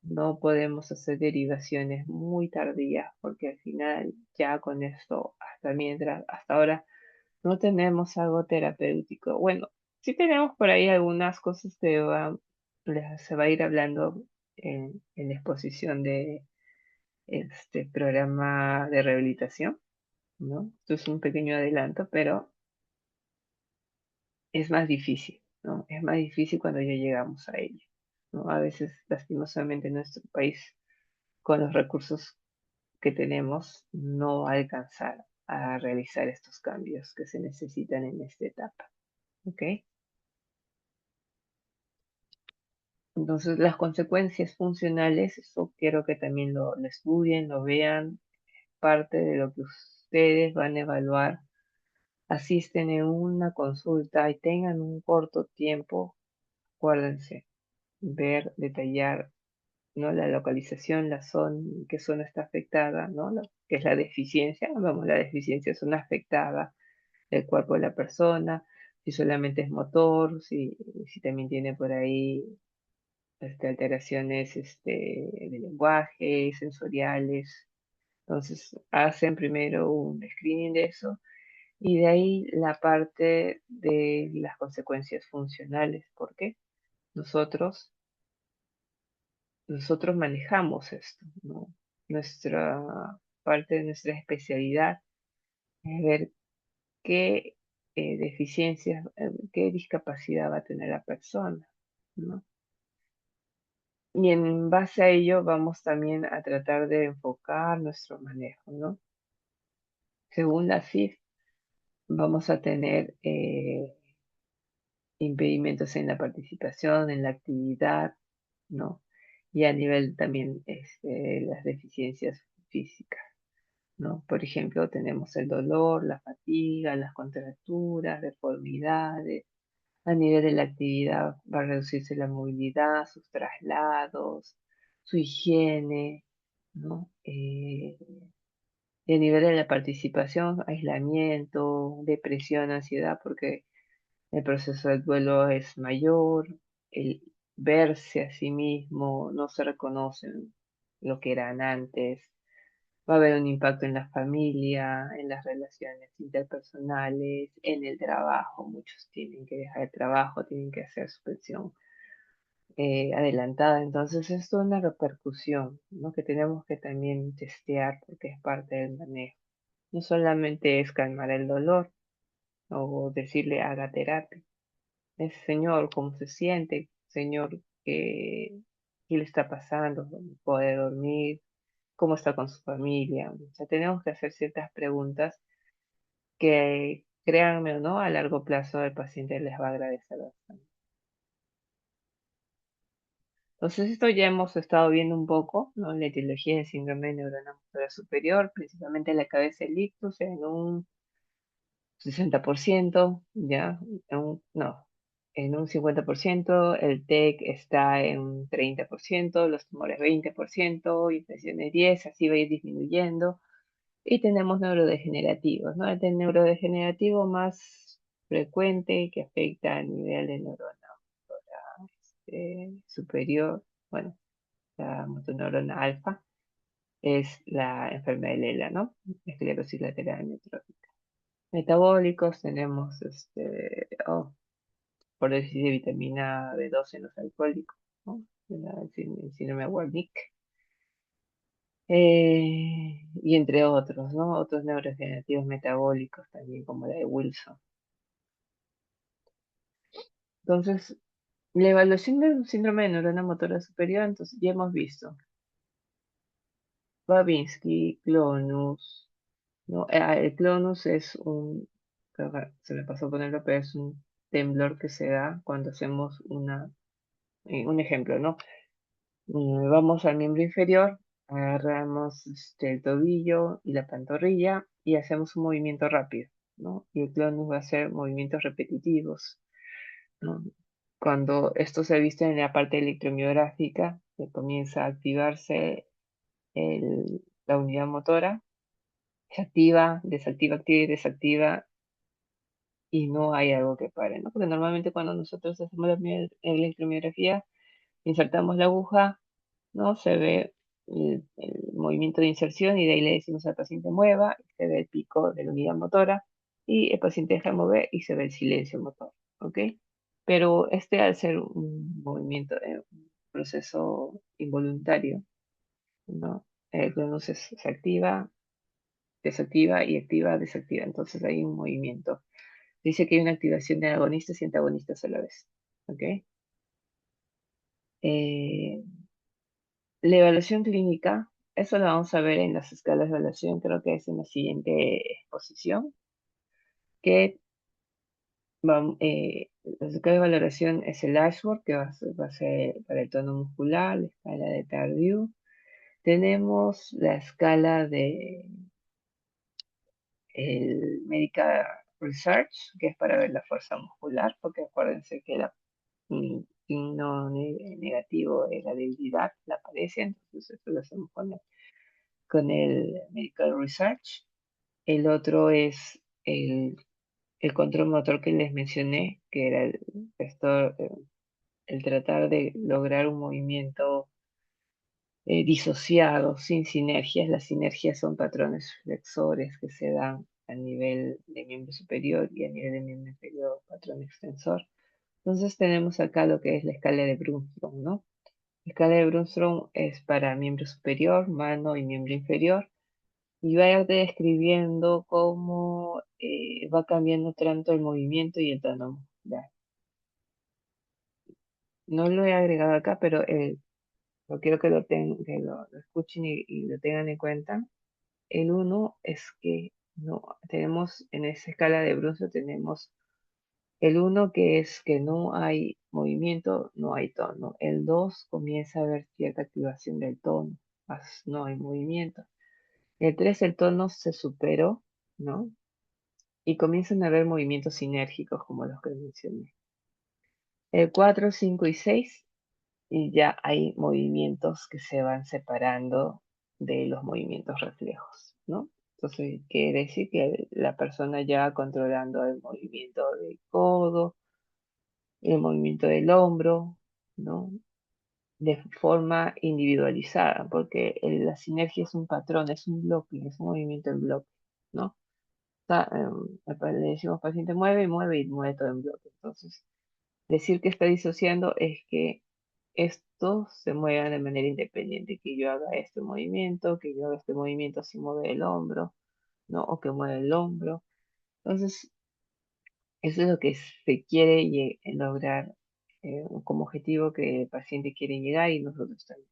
No podemos hacer derivaciones muy tardías porque al final ya con esto, hasta ahora, no tenemos algo terapéutico. Bueno, sí tenemos por ahí algunas cosas que se va a ir hablando en la exposición de este programa de rehabilitación, ¿no? Esto es un pequeño adelanto, pero es más difícil, ¿no? Es más difícil cuando ya llegamos a ello, ¿no? A veces, lastimosamente, en nuestro país, con los recursos que tenemos, no va a alcanzar a realizar estos cambios que se necesitan en esta etapa, ¿ok? Entonces, las consecuencias funcionales, eso quiero que también lo estudien, lo vean, parte de lo que ustedes van a evaluar, asisten en una consulta y tengan un corto tiempo, acuérdense, ver, detallar, ¿no? La localización, la zona, qué zona está afectada, ¿no? Que es la deficiencia, vamos, la deficiencia es una afectada del cuerpo de la persona, si solamente es motor, si también tiene por ahí alteraciones de lenguaje, sensoriales. Entonces, hacen primero un screening de eso y de ahí la parte de las consecuencias funcionales, porque nosotros, nosotros manejamos esto, ¿no? Nuestra parte de nuestra especialidad es ver qué deficiencias, qué discapacidad va a tener la persona, ¿no? Y en base a ello vamos también a tratar de enfocar nuestro manejo, ¿no? Según la CIF, vamos a tener impedimentos en la participación, en la actividad, ¿no? Y a nivel también las deficiencias físicas, ¿no? Por ejemplo, tenemos el dolor, la fatiga, las contracturas, deformidades. A nivel de la actividad va a reducirse la movilidad, sus traslados, su higiene, ¿no? Y a nivel de la participación, aislamiento, depresión, ansiedad, porque el proceso del duelo es mayor, el verse a sí mismo, no se reconocen lo que eran antes, va a haber un impacto en la familia, en las relaciones interpersonales, en el trabajo, muchos tienen que dejar el trabajo, tienen que hacer su pensión adelantada, entonces esto es una repercusión, ¿no? Que tenemos que también testear porque es parte del manejo. No solamente es calmar el dolor o decirle haga terapia. Es señor, ¿cómo se siente? Señor, ¿qué le está pasando? ¿Puede dormir? ¿Cómo está con su familia? O sea, tenemos que hacer ciertas preguntas que, créanme o no, a largo plazo el paciente les va a agradecer bastante. Entonces, esto ya hemos estado viendo un poco, ¿no? La etiología del síndrome de neurona motora superior, principalmente la cabeza del ictus en un 60%, ¿ya? No, en un 50%, el TEC está en un 30%, los tumores 20%, infecciones 10%, así va a ir disminuyendo. Y tenemos neurodegenerativos, ¿no? El neurodegenerativo más frecuente que afecta a nivel de neurona superior, bueno, la motoneurona alfa, es la enfermedad de Lela, ¿no? Esclerosis lateral amiotrófica. Metabólicos tenemos, por decir, de vitamina B12 en los alcohólicos, ¿no? El síndrome de Wernicke. Y entre otros, ¿no? Otros neurodegenerativos metabólicos también, como la de Wilson. Entonces, la evaluación del síndrome de neurona motora superior, entonces ya hemos visto Babinski, clonus, ¿no? El clonus es creo que se me pasó ponerlo, pero es un temblor que se da cuando hacemos un ejemplo, ¿no? Vamos al miembro inferior, agarramos el tobillo y la pantorrilla y hacemos un movimiento rápido, ¿no? Y el clonus va a hacer movimientos repetitivos, ¿no? Cuando esto se viste en la parte electromiográfica, que comienza a activarse la unidad motora, se activa, desactiva, activa y desactiva, y no hay algo que pare, ¿no? Porque normalmente cuando nosotros hacemos la electromiografía, insertamos la aguja, ¿no? Se ve el movimiento de inserción y de ahí le decimos al paciente mueva, se ve el pico de la unidad motora y el paciente deja de mover y se ve el silencio motor, ¿ok? Pero al ser un movimiento, un proceso involuntario, ¿no? Entonces se activa, desactiva y activa, desactiva. Entonces hay un movimiento Dice que hay una activación de agonistas y antagonistas a la vez. ¿Ok? Eh, la evaluación clínica, eso lo vamos a ver en las escalas de evaluación, creo que es en la siguiente exposición, que la escala de valoración es el Ashworth, que va a ser para el tono muscular, la escala de Tardieu. Tenemos la escala de el Medical Research, que es para ver la fuerza muscular, porque acuérdense que la signo negativo es la debilidad, la apariencia, entonces esto lo hacemos con el Medical Research. El otro es el control motor que les mencioné, que era el tratar de lograr un movimiento disociado, sin sinergias. Las sinergias son patrones flexores que se dan a nivel de miembro superior y a nivel de miembro inferior, patrón extensor. Entonces tenemos acá lo que es la escala de Brunstrom, ¿no? La escala de Brunstrom es para miembro superior, mano y miembro inferior. Y va a ir describiendo cómo va cambiando tanto el movimiento y el tono muscular. No lo he agregado acá, pero lo quiero que lo escuchen y lo tengan en cuenta. El uno es que no tenemos en esa escala de Brunstrom tenemos el uno que es que no hay movimiento, no hay tono. El 2 comienza a haber cierta activación del tono, más no hay movimiento. El 3 el tono se superó, ¿no? Y comienzan a haber movimientos sinérgicos como los que mencioné. El 4, 5 y 6 y ya hay movimientos que se van separando de los movimientos reflejos, ¿no? Entonces quiere decir que la persona ya va controlando el movimiento del codo, el movimiento del hombro, ¿no? De forma individualizada, porque la sinergia es un patrón, es un bloque, es un movimiento en bloque, ¿no? Le decimos paciente mueve y mueve todo en bloque. Entonces, decir que está disociando es que estos se muevan de manera independiente, que yo haga este movimiento, que yo haga este movimiento si mueve el hombro, ¿no? O que mueve el hombro. Entonces, eso es lo que se quiere lograr como objetivo que el paciente quiere llegar y nosotros también.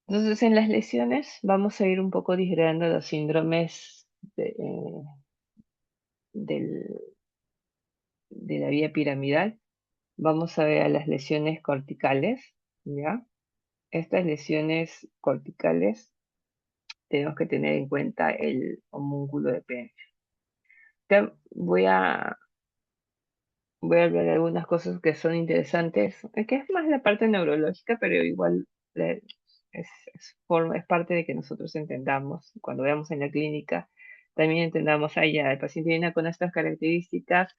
Entonces, en las lesiones vamos a ir un poco disgregando los síndromes del- de la vía piramidal. Vamos a ver a las lesiones corticales, ¿ya? Estas lesiones corticales tenemos que tener en cuenta el homúnculo de Penfield. Voy a hablar de algunas cosas que son interesantes, que es más la parte neurológica, pero igual eh, es parte de que nosotros entendamos, cuando veamos en la clínica, también entendamos, ya, el paciente viene con estas características,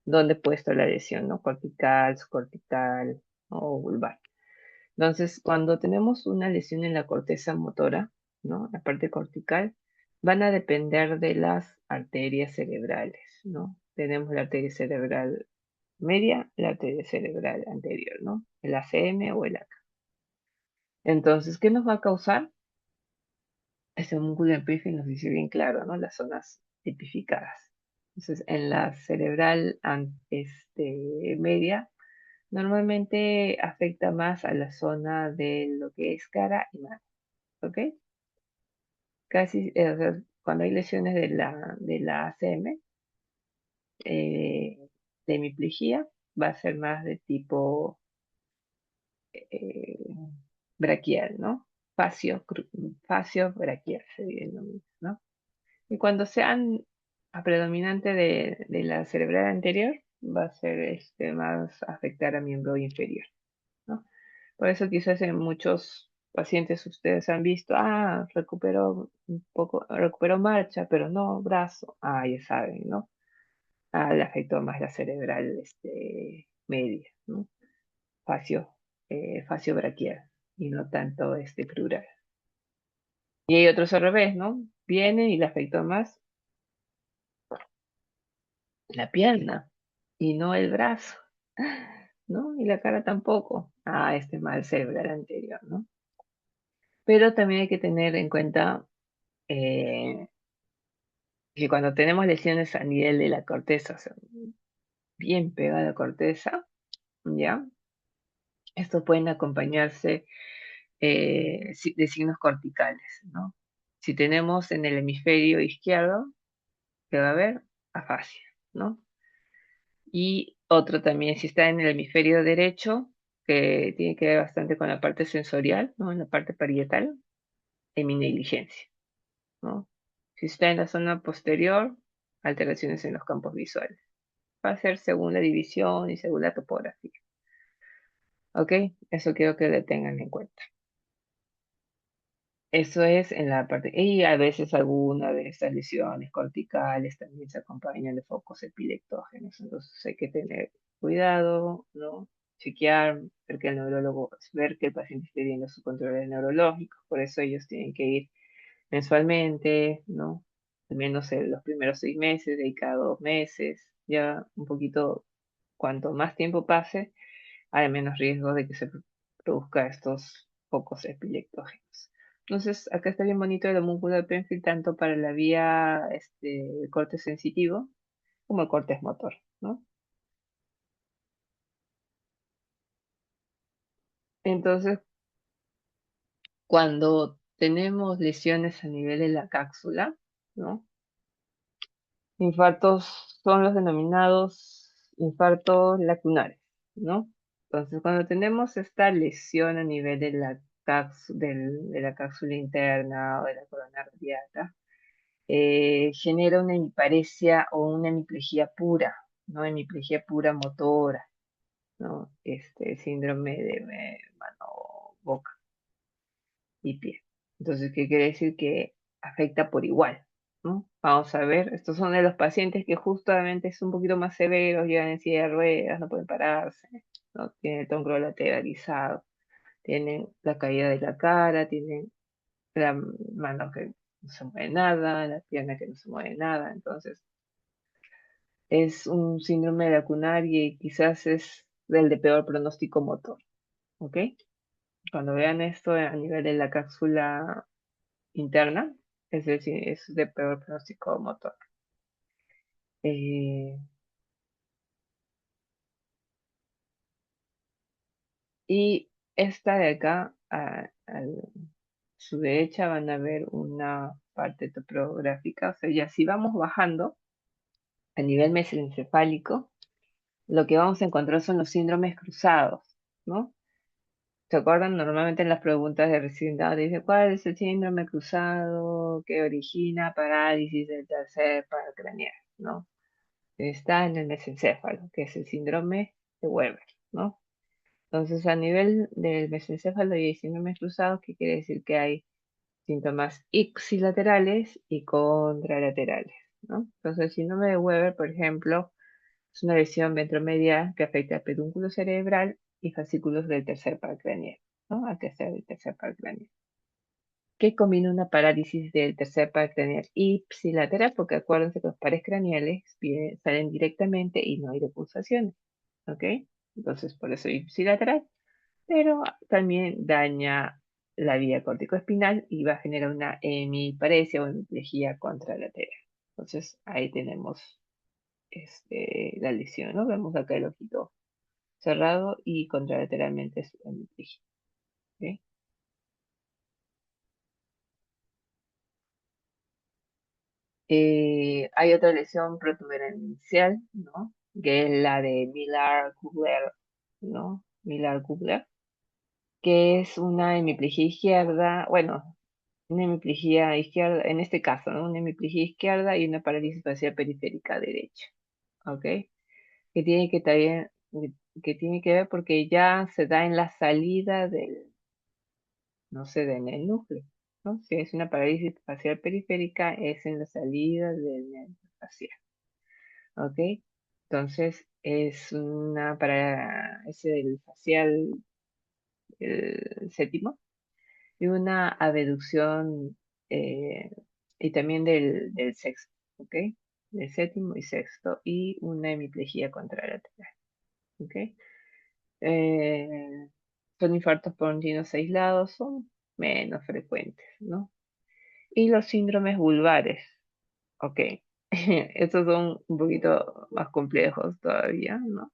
¿dónde puede estar la lesión, ¿no? Cortical, subcortical, ¿no? O vulvar. Entonces, cuando tenemos una lesión en la corteza motora, ¿no? La parte cortical, van a depender de las arterias cerebrales, ¿no? Tenemos la arteria cerebral media, la arteria cerebral anterior, ¿no? El ACM o el ACA. Entonces, ¿qué nos va a causar? Este músculo epífisis nos dice bien claro, ¿no? Las zonas tipificadas. Entonces, en la cerebral media, normalmente afecta más a la zona de lo que es cara y mano, ¿ok? Casi, o sea, cuando hay lesiones de la ACM, eh, de hemiplegia, va a ser más de tipo eh, braquial, ¿no? Facio braquial se denomina, ¿no? Y cuando sean a predominante de la cerebral anterior, va a ser más afectar a miembro inferior, ¿no? Por eso quizás en muchos pacientes ustedes han visto, recuperó un poco, recuperó marcha, pero no brazo. Ya saben, ¿no? Le afectó más la cerebral media, ¿no? Facio, facio braquial y no tanto plural. Y hay otros al revés, ¿no? Vienen y le afectó más la pierna y no el brazo, ¿no? Y la cara tampoco. Mal cerebral anterior, ¿no? Pero también hay que tener en cuenta que cuando tenemos lesiones a nivel de la corteza, o sea, bien pegada a la corteza, ¿ya? Estos pueden acompañarse de signos corticales, ¿no? Si tenemos en el hemisferio izquierdo, que va a haber afasia, ¿no? Y otro también, si está en el hemisferio derecho, que tiene que ver bastante con la parte sensorial, ¿no? En la parte parietal, heminegligencia, ¿no? Si está en la zona posterior, alteraciones en los campos visuales. Va a ser según la división y según la topografía. ¿Ok? Eso quiero que lo tengan en cuenta. Eso es en la parte, y a veces alguna de estas lesiones corticales también se acompañan de focos epileptógenos, entonces hay que tener cuidado, ¿no? Chequear, ver que el neurólogo, ver que el paciente esté viendo su control neurológico, por eso ellos tienen que ir mensualmente, ¿no? Al menos en los primeros 6 meses, de ahí cada 2 meses, ya un poquito, cuanto más tiempo pase, hay menos riesgo de que se produzca estos focos epileptógenos. Entonces, acá está bien bonito el homúnculo de Penfield, tanto para la vía el corte sensitivo como el corte motor, ¿no? Entonces, cuando tenemos lesiones a nivel de la cápsula, ¿no? Infartos son los denominados infartos lacunares, ¿no? Entonces, cuando tenemos esta lesión a nivel de la de la cápsula interna o de la corona radiata, genera una hemiparesia o una hemiplegia pura, ¿no? Hemiplegia pura motora, ¿no? Síndrome de mano, boca y pie. Entonces, ¿qué quiere decir? Que afecta por igual, ¿no? Vamos a ver, estos son de los pacientes que justamente es un poquito más severos, llevan en silla de ruedas, no pueden pararse, ¿no? Tienen el tronco lateralizado, tienen la caída de la cara, tienen la mano que no se mueve nada, la pierna que no se mueve nada, entonces es un síndrome lacunar y quizás es del de peor pronóstico motor, ¿ok? Cuando vean esto a nivel de la cápsula interna, es decir, es de peor pronóstico motor. Eh, y esta de acá, a su derecha, van a ver una parte topográfica, o sea, ya si vamos bajando a nivel mesencefálico, lo que vamos a encontrar son los síndromes cruzados, ¿no? ¿Se acuerdan? Normalmente en las preguntas de vecindad dice, ¿cuál es el síndrome cruzado que origina parálisis del tercer par craneal? ¿No? Está en el mesencéfalo, que es el síndrome de Weber, ¿no? Entonces, a nivel del mesencéfalo y hay síndromes cruzados, que quiere decir que hay síntomas ipsilaterales y contralaterales, ¿no? Entonces, el síndrome de Weber, por ejemplo, es una lesión ventromedial que afecta al pedúnculo cerebral y fascículos del tercer par craneal, ¿no? Al tercer par craneal. Que combina una parálisis del tercer par craneal ipsilateral, porque acuérdense que los pares craneales salen directamente y no hay depulsaciones, ¿ok? Entonces, por eso ipsilateral, pero también daña la vía corticoespinal y va a generar una hemiparesia o hemiplegia contralateral. Entonces, ahí tenemos la lesión, ¿no? Vemos acá el ojito cerrado y contralateralmente su hemiplegia, ¿ok? Hay otra lesión protuberancial, ¿no? Que es la de Millar-Kugler, ¿no? Millar-Kugler, que es una hemiplegia izquierda, bueno, una hemiplegia izquierda, en este caso, ¿no? Una hemiplegia izquierda y una parálisis facial periférica derecha, ¿ok? Que tiene que también, que tiene que ver porque ya se da en la salida del, no se da en el núcleo, ¿no? Si es una parálisis facial periférica, es en la salida del nervio facial. ¿Ok? Entonces es una para ese del facial séptimo y una abducción eh, y también del sexto, ¿ok? Del séptimo y sexto y una hemiplegia contralateral, ¿ok? Eh, son infartos pontinos aislados, son menos frecuentes, ¿no? Y los síndromes vulvares. Ok, estos son un poquito más complejos todavía, ¿no?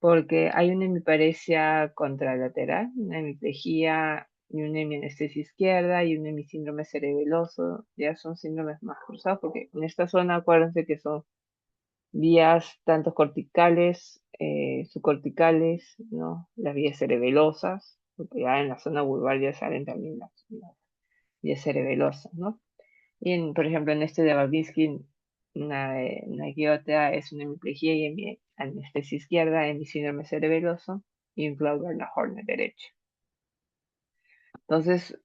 Porque hay una hemiparesia contralateral, una hemiplegia y una hemianestesia izquierda y un hemisíndrome cerebeloso. Ya son síndromes más cruzados porque en esta zona acuérdense que son vías tanto corticales, subcorticales, ¿no? Las vías cerebelosas, porque ya en la zona vulvar ya salen también las vías cerebelosas, ¿no? Por ejemplo, en este de Babinski, una guiota es una hemiplegia y anestesia izquierda, en mi síndrome cerebeloso y un la Horner derecho. Entonces,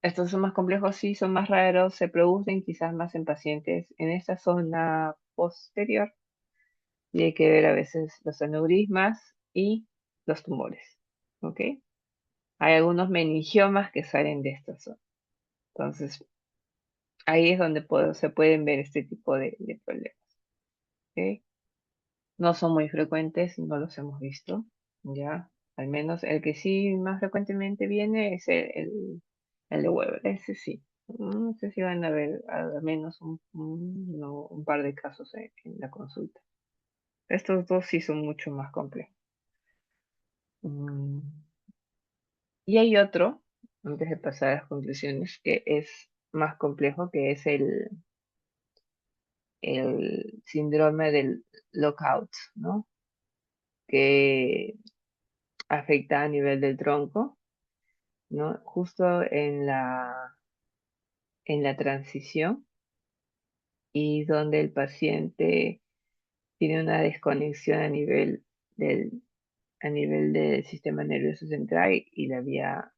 estos son más complejos, sí, son más raros, se producen quizás más en pacientes en esta zona posterior y hay que ver a veces los aneurismas y los tumores, ¿ok? Hay algunos meningiomas que salen de esta zona. Entonces, ahí es donde se pueden ver este tipo de problemas, ¿ok? No son muy frecuentes, no los hemos visto, ya. Al menos el que sí más frecuentemente viene es el de Weber, ese sí. No sé si van a ver al menos no, un par de casos en la consulta. Estos dos sí son mucho más complejos. Mm, Y hay otro, antes de pasar a las conclusiones, que es más complejo, que es el síndrome del lockout, ¿no? Que afecta a nivel del tronco, ¿no? Justo en la transición y donde el paciente tiene una desconexión del, a nivel del sistema nervioso central y la vía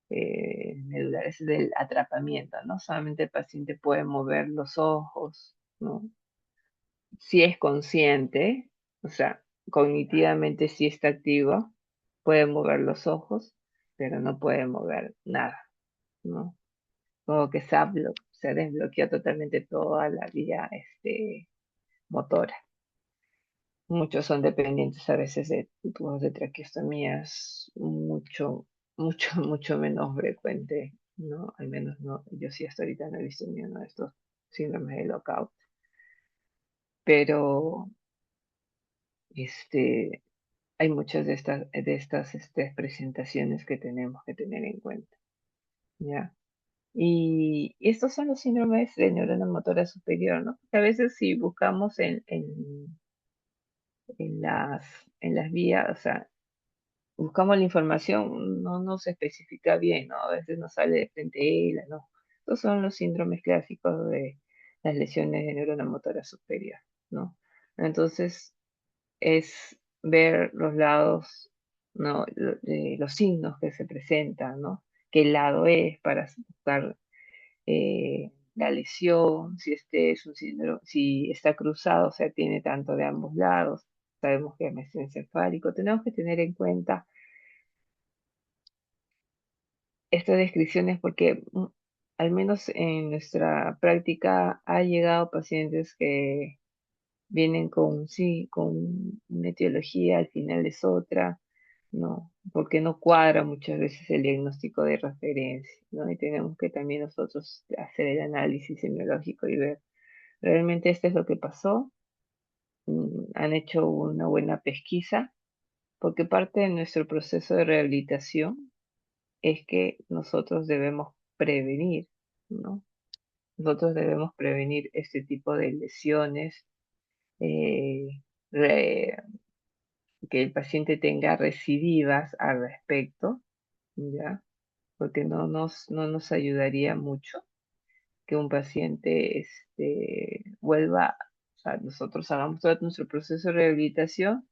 medular, es del atrapamiento, ¿no? Solamente el paciente puede mover los ojos, ¿no? Si es consciente, o sea, cognitivamente si está activo, puede mover los ojos, pero no puede mover nada, ¿no? Como que se desbloqueó totalmente toda la vía motora. Muchos son dependientes a veces de tubos de traqueostomías, mucho menos frecuente, ¿no? Al menos no, yo sí hasta ahorita no he visto ni uno de estos síndromes de lockout. Pero este, hay muchas de estas presentaciones que tenemos que tener en cuenta, ¿ya? Y estos son los síndromes de neurona motora superior, ¿no? A veces si buscamos en las, en las vías, o sea, buscamos la información, no nos especifica bien, ¿no? A veces nos sale de frente ELA, ¿no? Estos son los síndromes clásicos de las lesiones de neurona motora superior, ¿no? Entonces, es ver los lados, ¿no? De los signos que se presentan, ¿no? ¿Qué lado es para buscar la lesión? Si este es un síndrome, si está cruzado, o sea, tiene tanto de ambos lados, sabemos que es mesencefálico. Tenemos que tener en cuenta estas descripciones porque al menos en nuestra práctica ha llegado pacientes que vienen sí, con una etiología, al final es otra, ¿no? Porque no cuadra muchas veces el diagnóstico de referencia, ¿no? Y tenemos que también nosotros hacer el análisis semiológico y ver, ¿realmente esto es lo que pasó? ¿Han hecho una buena pesquisa? Porque parte de nuestro proceso de rehabilitación es que nosotros debemos prevenir, ¿no? Nosotros debemos prevenir este tipo de lesiones, eh, re- que el paciente tenga recidivas al respecto, ¿ya? Porque no nos ayudaría mucho que un paciente vuelva, o sea, nosotros hagamos todo nuestro proceso de rehabilitación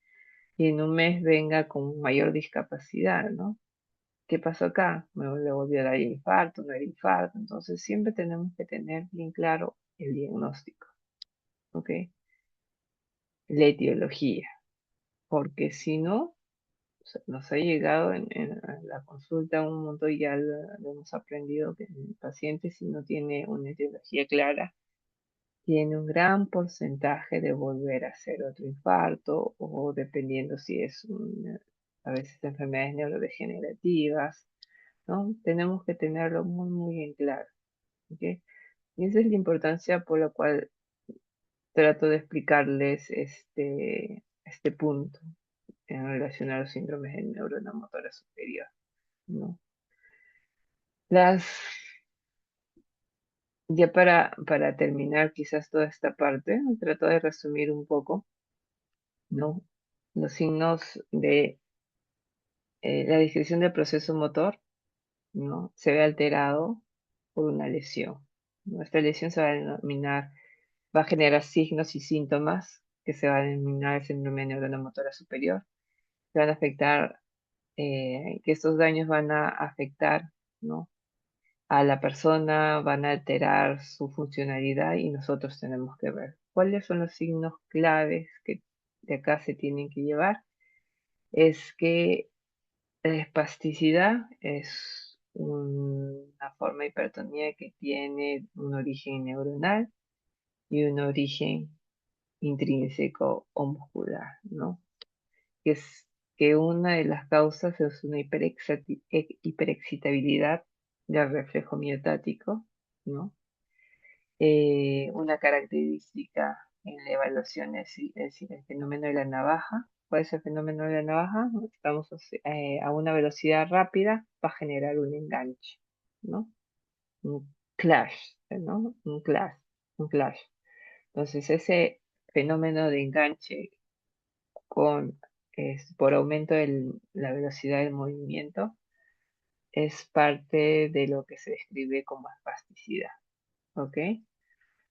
y en un mes venga con mayor discapacidad, ¿no? ¿Qué pasó acá? Le volvió a dar infarto, no era infarto. Entonces siempre tenemos que tener bien claro el diagnóstico, ¿ok? La etiología, porque si no, nos ha llegado en la consulta un montón y ya lo hemos aprendido que el paciente si no tiene una etiología clara, tiene un gran porcentaje de volver a hacer otro infarto o dependiendo si es a veces enfermedades neurodegenerativas, ¿no? Tenemos que tenerlo muy en claro, ¿ok? Y esa es la importancia por la cual trato de explicarles este punto en relación a los síndromes de neurona motora superior, ¿no? Las, ya para terminar quizás toda esta parte, trato de resumir un poco, ¿no? Los signos de la descripción del proceso motor, ¿no? Se ve alterado por una lesión, ¿no? Esta lesión se va a denominar, va a generar signos y síntomas que se va a denominar el síndrome de neurona motora superior. Se van a afectar, que estos daños van a afectar, ¿no? A la persona, van a alterar su funcionalidad y nosotros tenemos que ver cuáles son los signos claves que de acá se tienen que llevar. Es que la espasticidad es una forma de hipertonía que tiene un origen neuronal y un origen intrínseco o muscular, ¿no? Que es que una de las causas es una hiperexcitabilidad del reflejo miotático, ¿no? Una característica en la evaluación es decir, el fenómeno de la navaja. ¿Cuál es el fenómeno de la navaja? Estamos a una velocidad rápida, va a generar un enganche, ¿no? Un clash, ¿no? Un clash. Entonces, ese fenómeno de enganche por aumento de la velocidad del movimiento es parte de lo que se describe como espasticidad, ¿ok?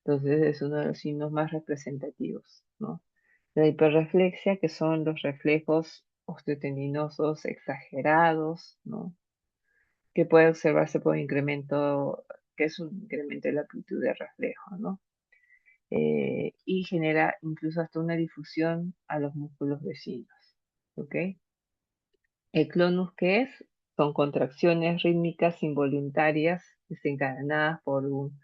Entonces es uno de los signos más representativos, ¿no? La hiperreflexia, que son los reflejos osteotendinosos exagerados, ¿no? Que puede observarse por incremento, que es un incremento de la amplitud de reflejo, ¿no? Y genera incluso hasta una difusión a los músculos vecinos, ¿ok? El clonus, ¿qué es? Son contracciones rítmicas involuntarias desencadenadas por un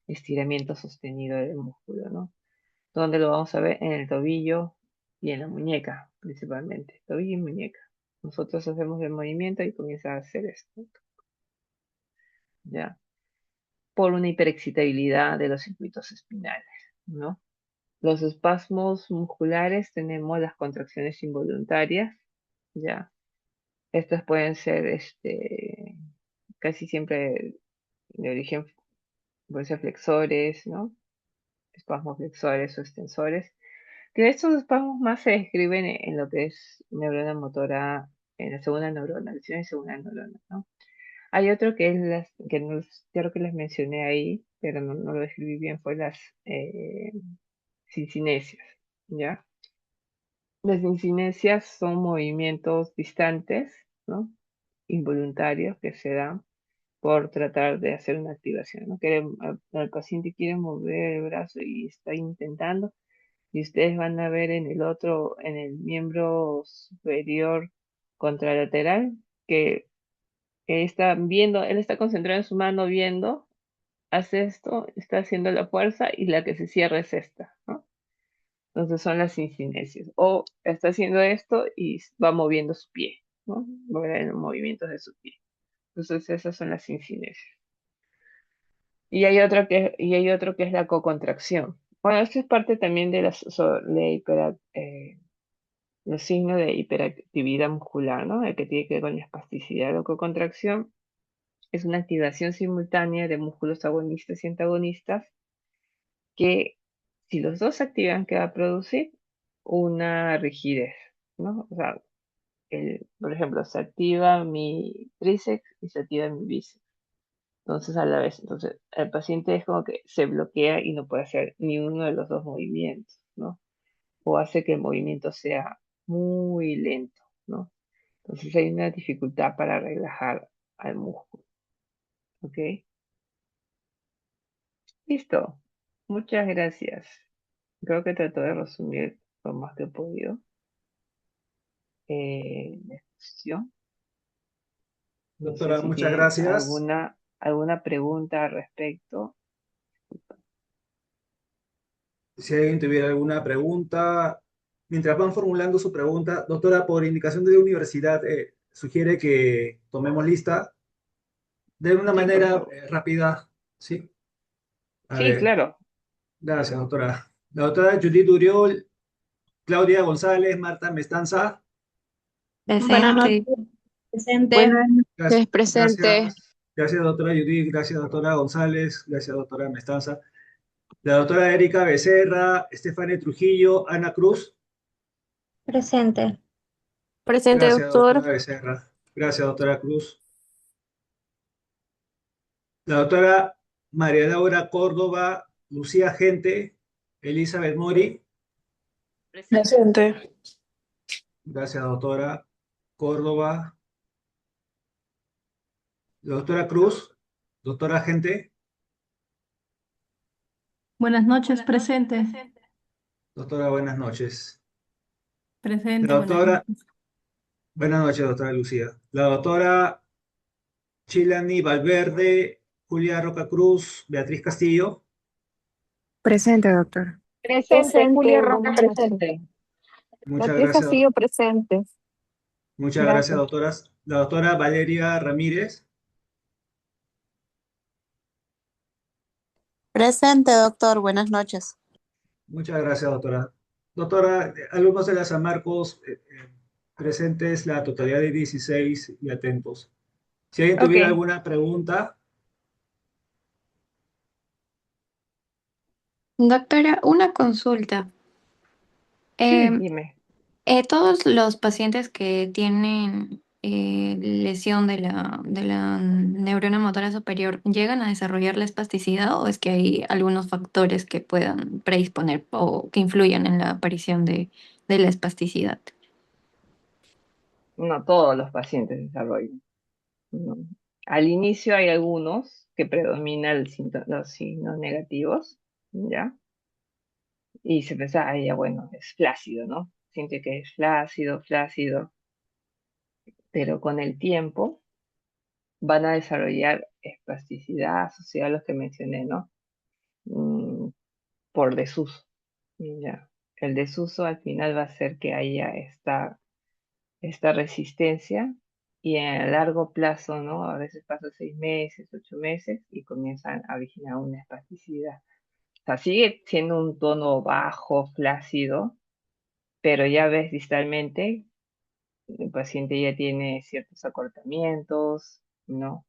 estiramiento sostenido del músculo, ¿no? ¿Dónde lo vamos a ver? En el tobillo y en la muñeca, principalmente. Tobillo y muñeca. Nosotros hacemos el movimiento y comienza a hacer esto, ¿ya? Por una hiperexcitabilidad de los circuitos espinales, ¿no? Los espasmos musculares tenemos las contracciones involuntarias, ¿ya? Estas pueden ser, casi siempre de origen, pueden ser flexores, ¿no? Espasmos flexores o extensores. Que estos espasmos más se describen en lo que es neurona motora, en la segunda neurona, lesión de segunda neurona, ¿no? Hay otro que es que no, creo que les mencioné ahí, pero no lo describí bien, fue las cincinesias, ¿ya? Las cincinesias son movimientos distantes, ¿no? Involuntarios que se dan por tratar de hacer una activación, ¿no? El paciente quiere mover el brazo y está intentando, y ustedes van a ver en el miembro superior contralateral, que está viendo, él está concentrado en su mano viendo, hace esto, está haciendo la fuerza y la que se cierra es esta, ¿no? Entonces son las cincinesias. O está haciendo esto y va moviendo su pie, ¿no? Va a ver los movimientos de su pie. Entonces esas son las cincinesias. Y hay otro que es la cocontracción. Bueno, esto es parte también de los signos de hiperactividad muscular, ¿no? El que tiene que ver con la espasticidad. La cocontracción es una activación simultánea de músculos agonistas y antagonistas que, si los dos se activan, ¿qué va a producir? Una rigidez, ¿no? O sea, por ejemplo, se activa mi tríceps y se activa mi bíceps. Entonces, a la vez, entonces, el paciente es como que se bloquea y no puede hacer ni uno de los dos movimientos, ¿no? O hace que el movimiento sea muy lento, ¿no? Entonces hay una dificultad para relajar al músculo, ¿ok? Listo. Muchas gracias. Creo que trato de resumir lo más que he podido la exposición. No sé Doctora, si muchas tienen gracias. alguna pregunta al respecto. Si alguien tuviera alguna pregunta, mientras van formulando su pregunta, doctora, por indicación de la universidad, sugiere que tomemos lista de una Sí, por manera favor. rápida, ¿sí? A Sí, ver, claro. gracias, doctora. La doctora Judith Uriol, Claudia González, Marta Mestanza. Buenas Presente. noches, presente. Buenas Gracias, noches, presente. gracias, gracias, doctora Judith, gracias, doctora González, gracias, doctora Mestanza. La doctora Erika Becerra, Estefania Trujillo, Ana Cruz. Presente. Presente, Gracias, doctor. doctora Becerra. Gracias, doctora Cruz. La doctora María Laura Córdoba, Lucía Gente, Elizabeth Mori. Presente. Gracias, doctora Córdoba. La doctora Cruz, doctora Gente, Buenas noches, presente. doctora, buenas noches. La Presente, buenas doctora, noches. buenas noches, doctora Lucía. La doctora Chilani Valverde, Julia Roca Cruz, Beatriz Castillo. Presente, doctor. Presente, Julia Presente, Roca, buenas noches. presente. Muchas Beatriz gracias, Castillo, presente. muchas gracias, Gracias. doctoras. La doctora Valeria Ramírez. Presente, doctor. Buenas noches. Muchas gracias, doctora. Doctora, alumnos de la San Marcos, presentes la totalidad de 16 y atentos. Si alguien tuviera Ok, alguna pregunta, Doctora, una consulta. sí, Eh, dime. ¿Todos los pacientes que tienen lesión de la neurona motora superior llegan a desarrollar la espasticidad o es que hay algunos factores que puedan predisponer o que influyan en la aparición de la espasticidad? No todos los pacientes desarrollan. ¿No? Al inicio hay algunos que predominan los signos negativos, ¿ya? Y se piensa, ah, ya bueno, es flácido, ¿no? Siente que es flácido, flácido, pero con el tiempo van a desarrollar espasticidad asociada a los que mencioné, ¿no? Mm, por desuso, ¿ya? El desuso al final va a hacer que haya esta resistencia y a largo plazo, ¿no? A veces pasa 6 meses, 8 meses y comienzan a originar una espasticidad. O sea, sigue siendo un tono bajo, flácido, pero ya ves distalmente, el paciente ya tiene ciertos acortamientos, ¿no?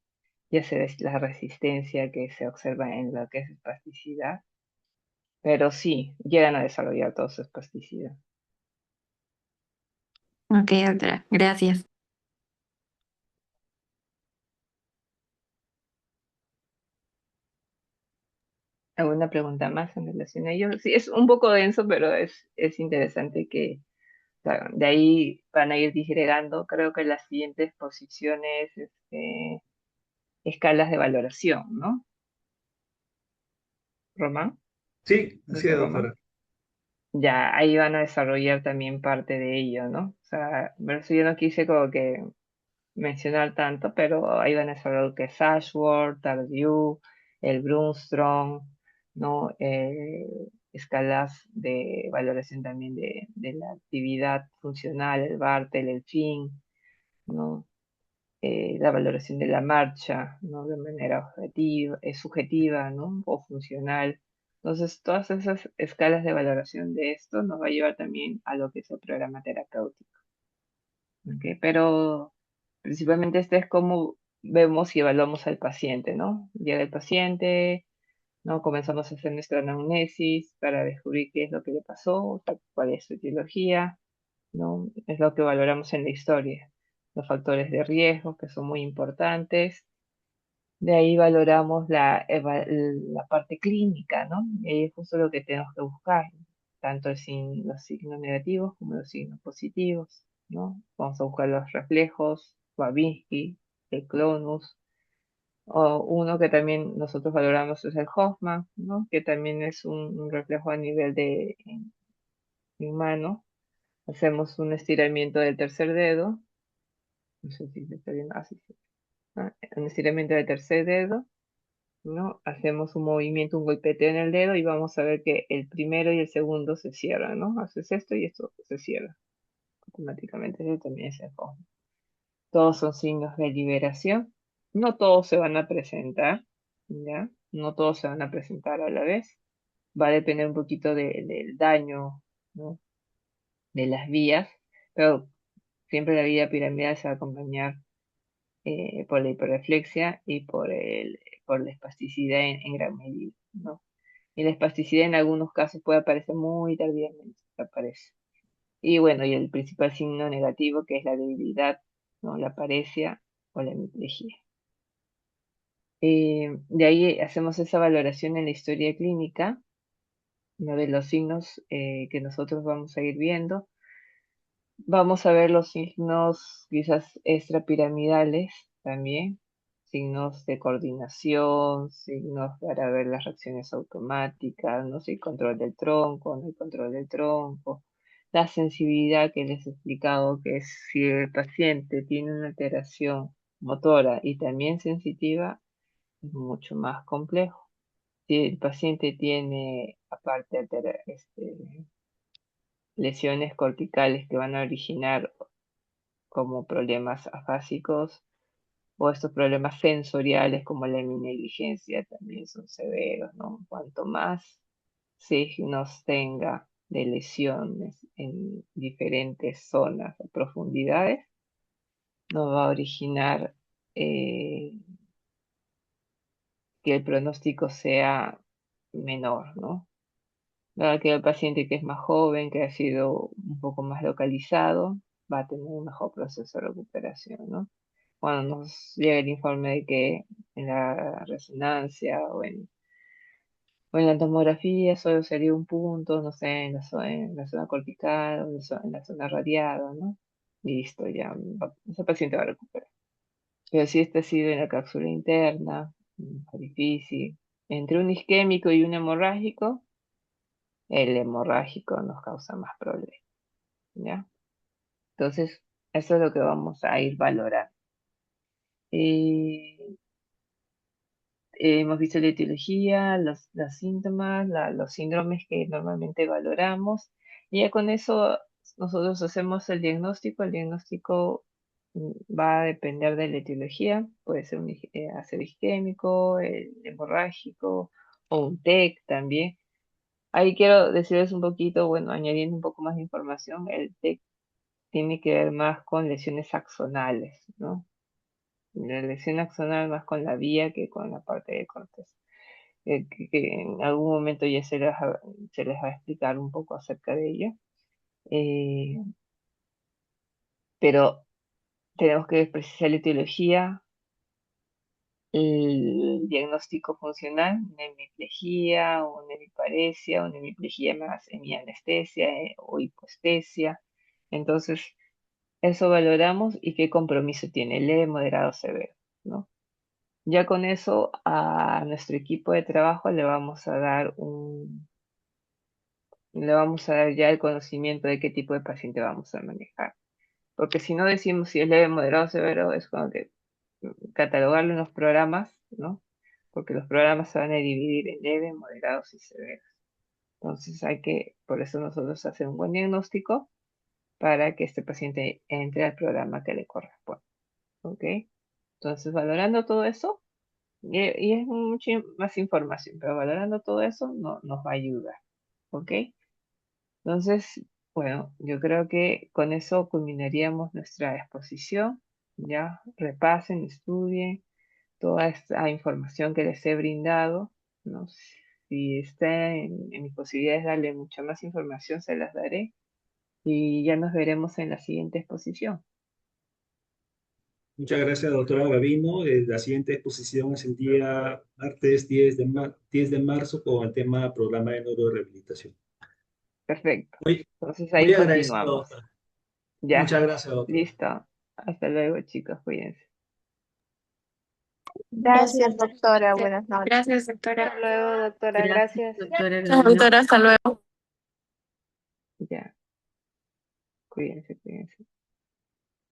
Ya se ve la resistencia que se observa en lo que es espasticidad, pero sí, llegan a desarrollar toda su espasticidad. Ok, doctora, gracias. ¿Alguna pregunta más en relación a ello? Sí, es un poco denso, pero es interesante que o sea, de ahí van a ir disgregando, creo que las siguientes posiciones, escalas de valoración, ¿no? Román, sí, así es, doctor Román. doctora. Ya ahí van a desarrollar también parte de ello, ¿no? O sea, por eso yo no quise como que mencionar tanto, pero ahí van a desarrollar lo que es Ashworth, Tardieu, el Brunström, ¿no? Escalas de valoración también de la actividad funcional, el Bartel, el Fink, ¿no? La valoración de la marcha, ¿no? De manera objetiva, subjetiva, ¿no? O funcional. Entonces, todas esas escalas de valoración de esto nos va a llevar también a lo que es el programa terapéutico. ¿Ok? Pero principalmente este es cómo vemos y evaluamos al paciente, ¿no? Llega el paciente, ¿no? Comenzamos a hacer nuestra anamnesis para descubrir qué es lo que le pasó, cuál es su etiología, ¿no? Es lo que valoramos en la historia. Los factores de riesgo, que son muy importantes. De ahí valoramos la parte clínica, ¿no? Y ahí es justo lo que tenemos que buscar, tanto los signos negativos como los signos positivos, ¿no? Vamos a buscar los reflejos, Babinski, el clonus, o uno que también nosotros valoramos es el Hoffman, ¿no? Que también es un reflejo a nivel de humano. Hacemos un estiramiento del tercer dedo, no sé si se está viendo, así, un estiramiento del tercer dedo, ¿no? Hacemos un movimiento, un golpeteo en el dedo y vamos a ver que el primero y el segundo se cierran, ¿no? Haces esto y esto se cierra automáticamente. Eso también es el Hoffman. Todos son signos de liberación. No todos se van a presentar, ¿ya? no todos se van a presentar a la vez. Va a depender un poquito del daño, ¿no? De las vías, pero siempre la vía piramidal se va a acompañar por la hiperreflexia y por la espasticidad en gran medida, ¿no? Y la espasticidad en algunos casos puede aparecer muy tardíamente, aparece. Y bueno, y el principal signo negativo, que es la debilidad, ¿no? La paresia o la hemiplegia. De ahí hacemos esa valoración en la historia clínica, uno de los signos que nosotros vamos a ir viendo. Vamos a ver los signos quizás extrapiramidales también, signos de coordinación, signos para ver las reacciones automáticas, no sé, control del tronco, no hay control del tronco, la sensibilidad que les he explicado, que es si el paciente tiene una alteración motora y también sensitiva, es mucho más complejo. Si el paciente tiene, aparte, lesiones corticales que van a originar como problemas afásicos o estos problemas sensoriales como la heminegligencia también son severos, ¿no? Cuanto más signos tenga de lesiones en diferentes zonas o profundidades, nos va a originar que el pronóstico sea menor, ¿no? Dado que el paciente que es más joven, que ha sido un poco más localizado, va a tener un mejor proceso de recuperación, ¿no? Cuando nos llega el informe de que en la resonancia o en la tomografía solo sería un punto, no sé, en la zona cortical o en la zona radiada, ¿no? Listo, ya ese paciente va a recuperar. Pero si este ha sido en la cápsula interna, más difícil, entre un isquémico y un hemorrágico, el hemorrágico nos causa más problemas, ¿ya? Entonces, eso es lo que vamos a ir valorando. Eh, Hemos visto la etiología, los síntomas, los síndromes que normalmente valoramos, y ya con eso nosotros hacemos el diagnóstico. El diagnóstico va a depender de la etiología, puede ser un ácido isquémico, el hemorrágico o un TEC también. Ahí quiero decirles un poquito, bueno, añadiendo un poco más de información, el TEC tiene que ver más con lesiones axonales, ¿no? La lesión axonal más con la vía que con la parte de corteza. Que en algún momento ya se les va a explicar un poco acerca de ello. Eh, pero tenemos que precisar la etiología, el diagnóstico funcional, una hemiplegia, una hemiparesia, una hemiplegia más hemianestesia o hipoestesia. Entonces, eso valoramos y qué compromiso tiene, leve, moderado, severo, ¿no? Ya con eso a nuestro equipo de trabajo le vamos a dar ya el conocimiento de qué tipo de paciente vamos a manejar. Porque si no decimos si es leve, moderado, severo, es como que catalogarlo en los programas, ¿no? Porque los programas se van a dividir en leves, moderados y severos. Entonces por eso nosotros hacemos un buen diagnóstico para que este paciente entre al programa que le corresponde. ¿Ok? Entonces, valorando todo eso, y es mucha más información, pero valorando todo eso nos va a ayudar. ¿Ok? Entonces, bueno, yo creo que con eso culminaríamos nuestra exposición. Ya repasen, estudien toda esta información que les he brindado, ¿no? Si está en mis posibilidades darle mucha más información, se las daré y ya nos veremos en la siguiente exposición. Muchas gracias, doctora Gavino. La siguiente exposición es el día martes 10 de marzo con el tema programa de neurorehabilitación. Perfecto. Muy, Entonces muy ahí agradecido, continuamos. doctora. Ya, Muchas gracias, doctora. listo. Hasta luego, chicos. Cuídense. Gracias, doctora. Buenas noches. Gracias, doctora. Hasta luego, doctora. Gracias, Gracias. doctora Chao, Gavino. doctora. Hasta luego. Ya. Cuídense, cuídense.